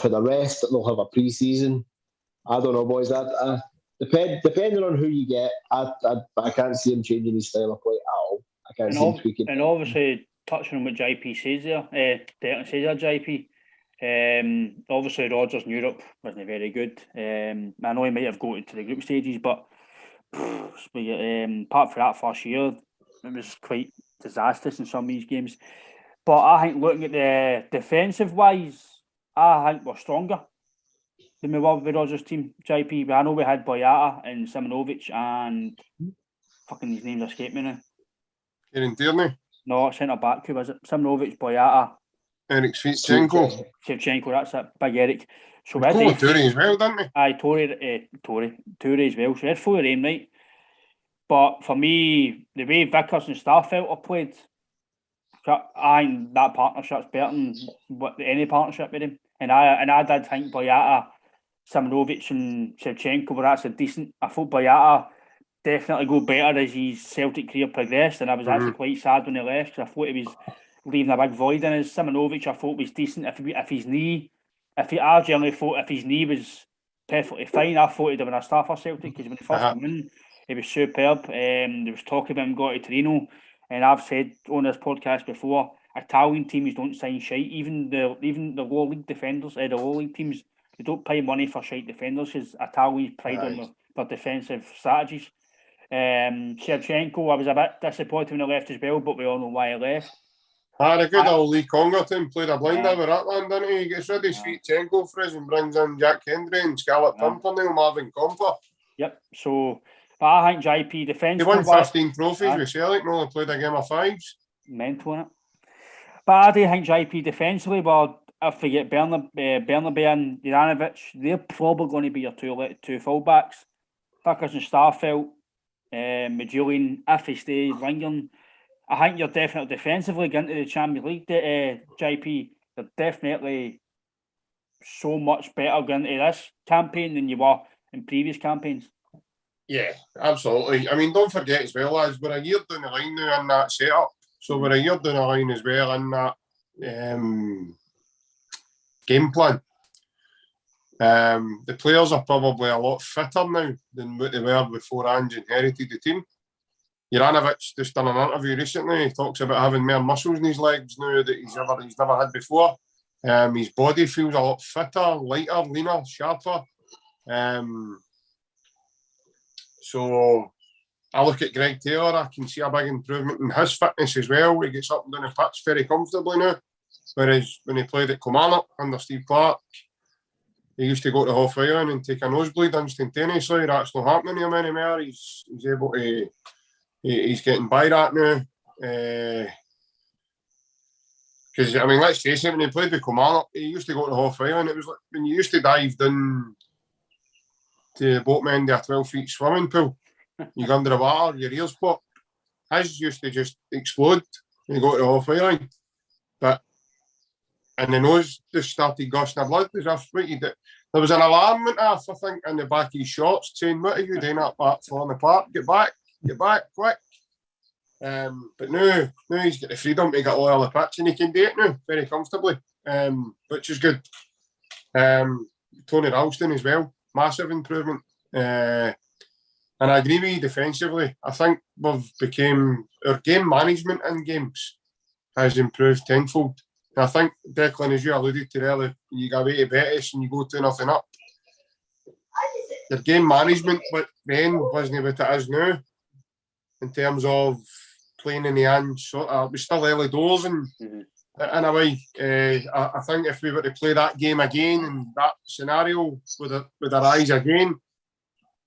For the rest, they'll have a pre-season. I don't know, boys. Depending on who you get, I can't see him changing his style of play at all. I can't see him tweaking.
And obviously, touching on what JP says there, Declan says there, JP. Obviously, Rodgers in Europe wasn't very good. I know he might have got to the group stages, but apart from that first year, it was quite disastrous in some of these games. But I think looking at the defensive wise, I think we're stronger than we were with Rodgers' team, JP. But I know we had Boyata and Simonovic and fucking these names escape me now.
Kieran Tierney?
No, centre back. Who was it? Simonovic, Boyata.
Eric Shevchenko.
Shevchenko, that's it. Big Eric. So
we had Toure as well, didn't we?
Aye, Toure as well. So we had 4 of them, right? But for me, the way Vickers and Starfelt are played, I think that partnership's better than any partnership with him. And I did think Boyata, Simonovic and Shevchenko were actually decent. I thought Boyata definitely go better as his Celtic career progressed, and I was actually quite sad when he left because I thought he was leaving a big void in his. Simonovic I thought was decent. I generally thought if his knee was perfectly fine, I thought he'd have been a star for Celtic because when he first came in, he was superb. There was talk about him going to Torino, and I've said on this podcast before, Italian teams don't sign shite. Even the lower league defenders, the lower league teams, they don't pay money for shite defenders because Italians pride on their defensive strategies. Shevchenko, I was a bit disappointed when he left as well, but we all know why he left.
A good old Lee Congerton played a blinder with Ratland, didn't he? He gets rid of Shevchenko for us and brings in Jack Hendry and Scarlett Pimpernel, Marvin Compher.
Yep, so I think JP defence.
He won 15 trophies with Celtic and only played a game of 5s.
Mental, innit? But I do think JP defensively, well, if we get Bernabei and Juranovic, they're probably going to be your two fullbacks. Vickers and Starfelt, Julian, if he stays, Lingard. I think you're definitely defensively getting into the Champions League, JP. You're definitely so much better going into this campaign than you were in previous campaigns.
Yeah, absolutely. I mean, don't forget as well, lads, we're a year down the line now in that setup. So we're a year down the line as well in that game plan. The players are probably a lot fitter now than what they were before Ange inherited the team. Juranovic just done an interview recently. He talks about having more muscles in his legs now that he's never had before. His body feels a lot fitter, lighter, leaner, sharper. So I look at Greg Taylor, I can see a big improvement in his fitness as well. He gets up and down the pitch very comfortably now. Whereas when he played at Kilmarnock under Steve Clarke, he used to go to halfway line and take a nosebleed instantaneously. That's not happening to him anymore. He's able to... He's getting by that now. Because, I mean, let's face it, when he played with Kilmarnock, he used to go to halfway line. It was like when you used to dive down to the boatman to a 12-feet swimming pool, you go under the water, your ears pop. His used to just explode when you go to the halfway line. And the nose just started gushing of blood. There was an alarm went off, I think, in the back of his shorts saying, "What are you doing up that falling apart? Get back, quick." But now he's got the freedom to get all over the pitch and he can do it now very comfortably, which is good. Tony Ralston as well, massive improvement. And I agree with you defensively. I think our game management in games has improved tenfold. And I think, Declan, as you alluded to earlier, you go away to Betis and you go 2-0 up. Your game management then wasn't what it is now in terms of playing in the end. So it was still early doors in a way. I think if we were to play that game again in that scenario with our eyes again,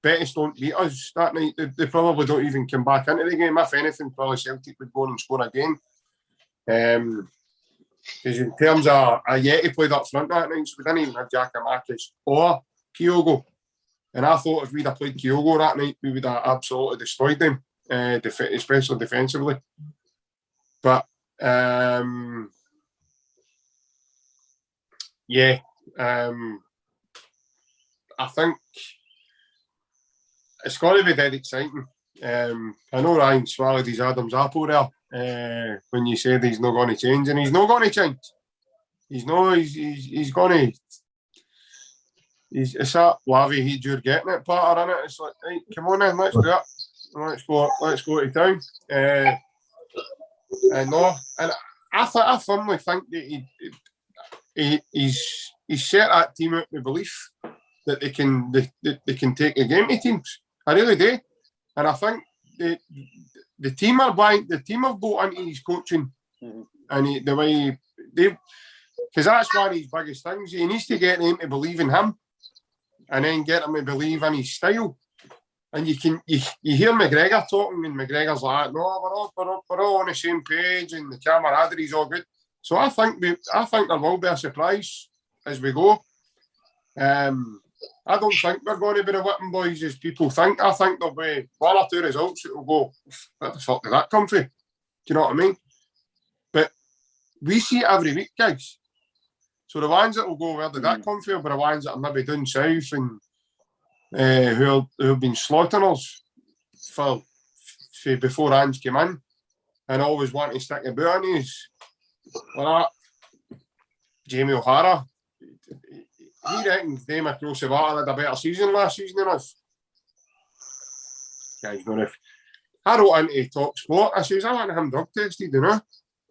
Betis don't beat us that night. They probably don't even come back into the game. If anything, probably Celtic would go on and score again. Because in terms of Yeti played up front that night, so we didn't even have Giacomakis or Kyogo. And I thought if we'd have played Kyogo that night, we would have absolutely destroyed them, especially defensively. But, I think it's got to be dead exciting. I know Ryan swallowed his Adam's apple there when you said he's not going to change, and he's not going to change. He's going to. It's that Lavy heed you're getting it patter, innit? It's like, right, come on then, let's do it. Let's go to town. And I firmly think that he's set that team out with belief that they can take a game to teams. I really do, and I think the team are buying. The team have bought into his coaching, and the way they, because that's one of his biggest things. He needs to get them to believe in him, and then get them to believe in his style. And you hear McGregor talking, and McGregor's like, no, we're all on the same page, and the camaraderie's all good. So I think there will be a surprise as we go. I don't think we're going to be the whipping boys as people think. I think there'll be one or two results that will go, where the fuck did that come from? Do you know what I mean? But we see it every week, guys. So the ones that will go, where did that come from, will be the ones that are maybe down south and who have been slaughtering us for before Ange came in and always want to stick a boot on his. Like that. Jamie O'Hara, he reckons them across the water had a better season last season than us. Guys, I wrote into Top Sport, I says, I want him drug tested, you know?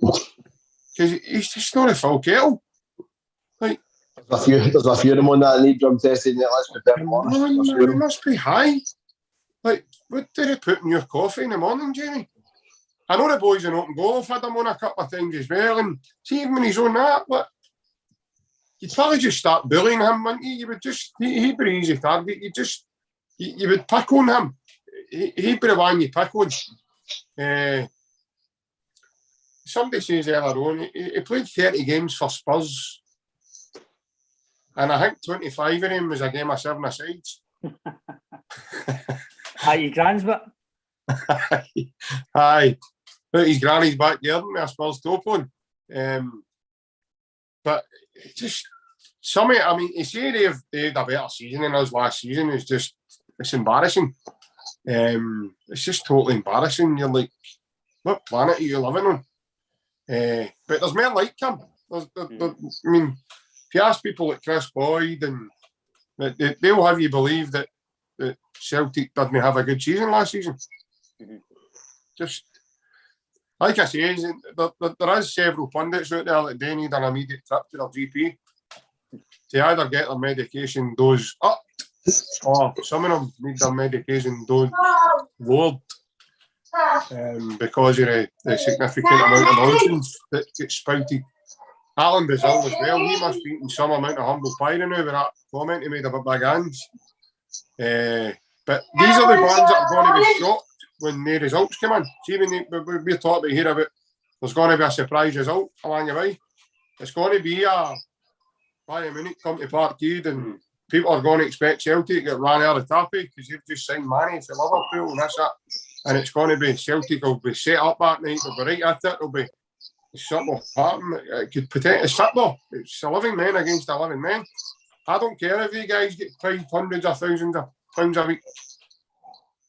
Because he's just not a full kettle. Like,
there's a few of them on that need drug testing. Let's be perfectly honest.
They must be high. Like, what do they put in your coffee in the morning, Jamie? I know the boys in open goal have had him on a couple of times as well, and see even when he's on that, but you'd probably just start bullying him, wouldn't you? You would just, he'd be an easy target. You would pick on him. He'd be the one you pick on. Somebody says earlier on, he played 30 games for Spurs, and I think 25 of them was a game of 7-a-sides.
Aye, your grand's bit.
Aye. Out his granny's backyard with a Spurs top on. But just I mean, to say they've had a better season than us last season is just, it's embarrassing. It's just totally embarrassing. You're like, what planet are you living on? But there's more like him. I mean, if you ask people like Chris Boyd, and they'll have you believe that Celtic didn't have a good season last season. Just like I say, there is several pundits out there that they need an immediate trip to their GP to either get their medication dose up, or some of them need their medication dose lowered because of the significant amount of nonsense that gets spouted. Alan Brazil as well, he must be eating some amount of humble pie now with that comment he made about big hands. But these are the ones that are going to be shocked when the results come in. See, when we're talking here about there's going to be a surprise result along the way. It's going to be a Bayern Munich come to Parkhead, and people are going to expect Celtic to get ran out of the tappy because they've just signed Manny for Liverpool, and that's it. And it's going to be Celtic will be set up that night, they'll be right at it, it'll be something will happen. It could potentially, it's football. It's 11 men against 11 men. I don't care if you guys get paid hundreds of thousands of pounds a week.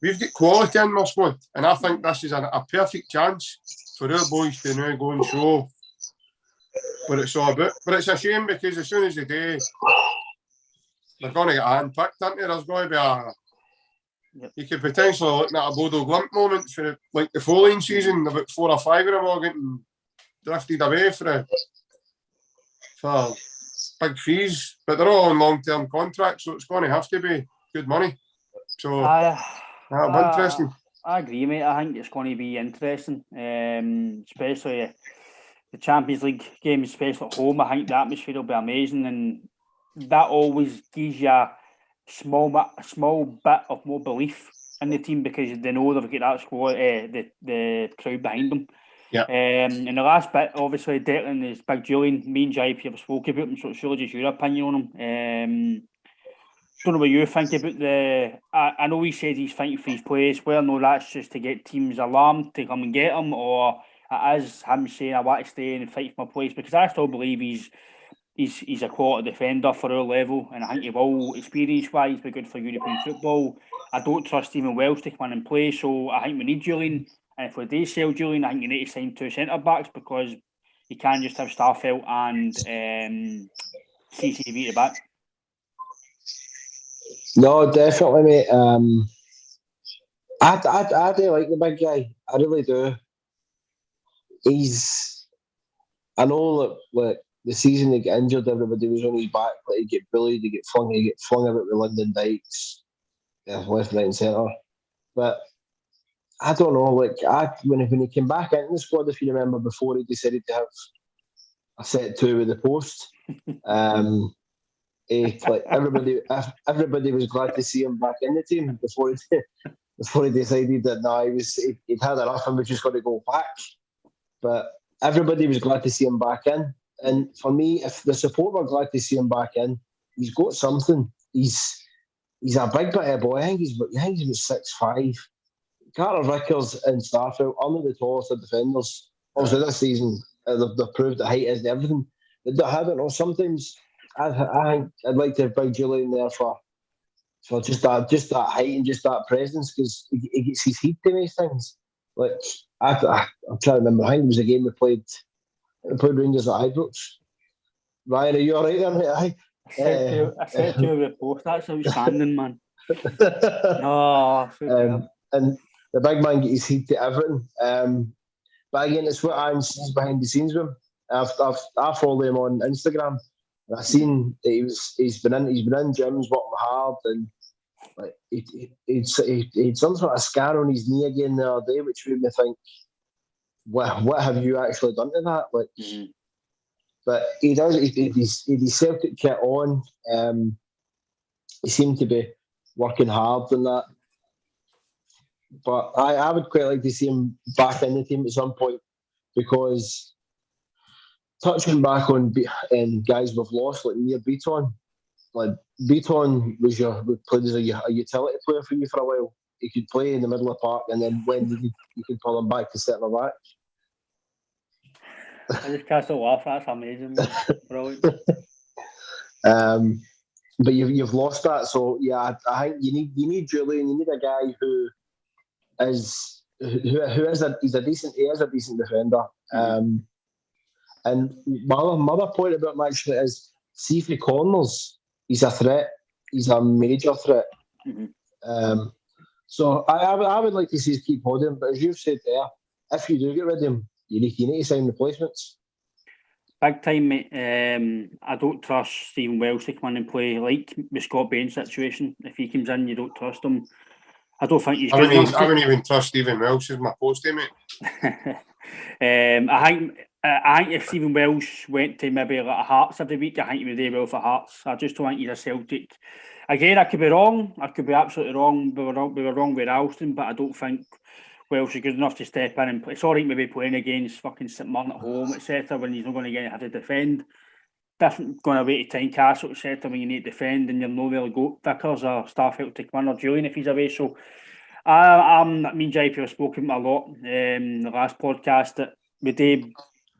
We've got quality in our squad, and I think this is a perfect chance for our boys to now go and show what it's all about. But it's a shame because as soon as they do, they're going to get handpicked, aren't they? There's going to be you could potentially look at a Bodo Glimt moment for like the following season, about 4 or 5 of them all getting drifted away for big fees, but they're all on long-term contracts, so it's going to have to be good money. So that'll be interesting.
I agree, mate. I think it's going to be interesting, especially the Champions League games, especially at home. I think the atmosphere will be amazing, and that always gives you a small bit of more belief in the team because they know they've got that squad, the crowd behind them.
Yeah.
And the last bit, obviously, Declan is Big Julian. Me and JP have spoken about him, so it's really just your opinion on him. Don't know what you think about I know he said he's fighting for his place. Well, no, that's just to get teams alarmed to come and get him, or it is him saying I want to stay and fight for my place, because I still believe he's he's a quality defender for our level, and I think he will, experience-wise, be good for European football. I don't trust Stephen Welsh to come in and play, so I think we need Julian. And if we do sell Julian, I think you need to sign 2 centre-backs, because you can't just have Starfelt and CCV at the back.
No, definitely, mate. I do like the big guy. I really do. I know that the season he got injured, everybody was on his back. Like, he get bullied, he get flung about with London Dykes, left, right, and centre. But I don't know. When he came back into the squad, if you remember, before he decided to have a set 2 with the post, everybody was glad to see him back in the team before he decided that he'd had enough and was just going to go back. But everybody was glad to see him back in. And for me, if the support were glad to see him back in, he's got something. He's a big bit of boy. I think he's about 6'5". Carter Vickers and Starfelt are not the tallest of defenders. Also, this season, they've proved that height isn't everything. But I don't know, sometimes I think I'd like to have Big Julian there for just that height and just that presence, because he gets his heat to most things. Like, I'm trying to remember, I think it was a game we played Rangers at Ibrox. Ryan, are you all right there, mate?
I said to you both, that's outstanding, man. Oh,
and the big man gets his heat to everything. But again, it's what Aaron sees behind the scenes with him. I follow him on Instagram, and I've seen that he's been in gyms working hard, and like he'd some sort of scar on his knee again the other day, which made me think, what have you actually done to that? Like, but he does. He's Celtic kit on. He seemed to be working hard on that. But I would quite like to see him back in the team at some point, because touching back on guys we've lost, like Near Beaton. Like, Beaton played as a utility player for you for a while. He could play in the middle of the park, and then when you could pull him back to centre back.
I just can't laugh. That's amazing, man. Brilliant.
But you've lost that, so yeah, I think you need Julian. You need a guy who is a decent defender. And my other point about him actually is, see if he corners, he's a threat. He's a major threat. So I would like to see us keep holding him, but as you've said there, if you do get rid of him, you need to sign replacements.
Big time, mate. I don't trust Stephen Welsh to come in and play, like the Scott Bain situation. If he comes in, you don't trust him. I don't think he's good enough.
I wouldn't even trust Stephen Welsh as my postie, mate.
I think if Stephen Welsh went to maybe like Hearts every week, I think he would do well for Hearts. I just don't think he's a Celtic. Again, I could be wrong. I could be absolutely wrong. We were wrong with Alston, but I don't think Welsh is good enough to step in and play. It's all right maybe playing against fucking St Mirren at home, etc., when he's not going to have to defend. Different going away to Tynecastle, etc., when you need to defend and you're no really go Vickers or Starfelt to come in, or Julian if he's away. So me and JP have spoken a lot in the last podcast that we do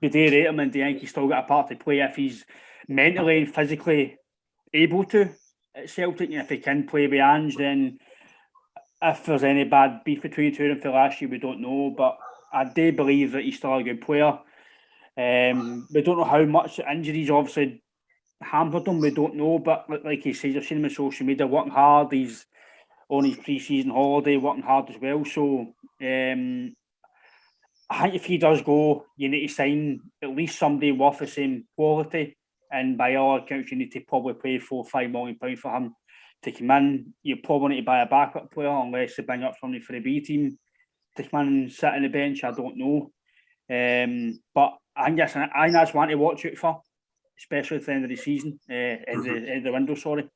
rate him, and do think he's still got a part to play if he's mentally and physically able to at Celtic, and if he can play with Ange, then if there's any bad beef between the two of them for last year, we don't know, but I do believe that he's still a good player. We don't know how much the injuries obviously hampered him, we don't know, but like he says, I've seen him on social media working hard. He's on his pre-season holiday working hard as well, so I think if he does go, you need to sign at least somebody worth the same quality, and by all accounts you need to probably pay £4-5 million for him to come in. You probably need to buy a backup player unless they bring up somebody for the B team to come in and sit on the bench. I don't know. But I think that's one to watch out for, especially at the end of the season, end of the window, sorry.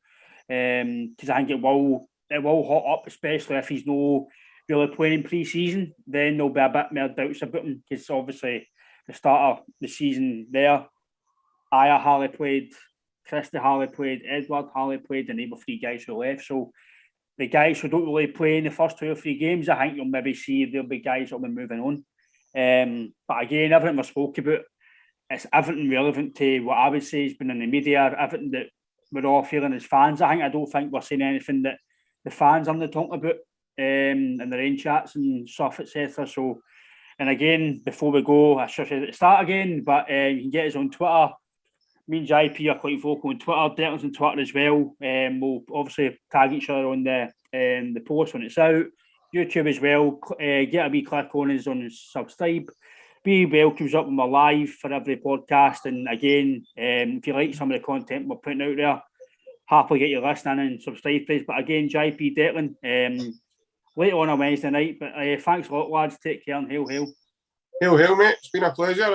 Because I think it will hot up, especially if he's no really playing in pre-season. Then there'll be a bit more doubts about him, because obviously the start of the season there, Aya Harley played, Christy Harley played, Edward Harley played, and they were 3 guys who left. So the guys who don't really play in the first 2 or 3 games, I think you'll maybe see there'll be guys that will be moving on. But again, everything we spoke about, it's everything relevant to what I would say has been in the media, everything that we're all feeling as fans. I don't think we're saying anything that the fans aren't talking about in their own chats and stuff, etc. So, and again, before we go, I should say at the start again, but you can get us on Twitter. Me and JP are quite vocal on Twitter. Declan's on Twitter as well. We'll obviously tag each other on the post when it's out. YouTube as well. Get a wee click on us on subscribe. Be welcomes up when we're live for every podcast. And again, if you like some of the content we're putting out there, happily get you listening and subscribe, please. But again, JP, Declan, later on a Wednesday night. But thanks a lot, lads. Take care and hail, hail.
Hail, hail, mate. It's been a pleasure.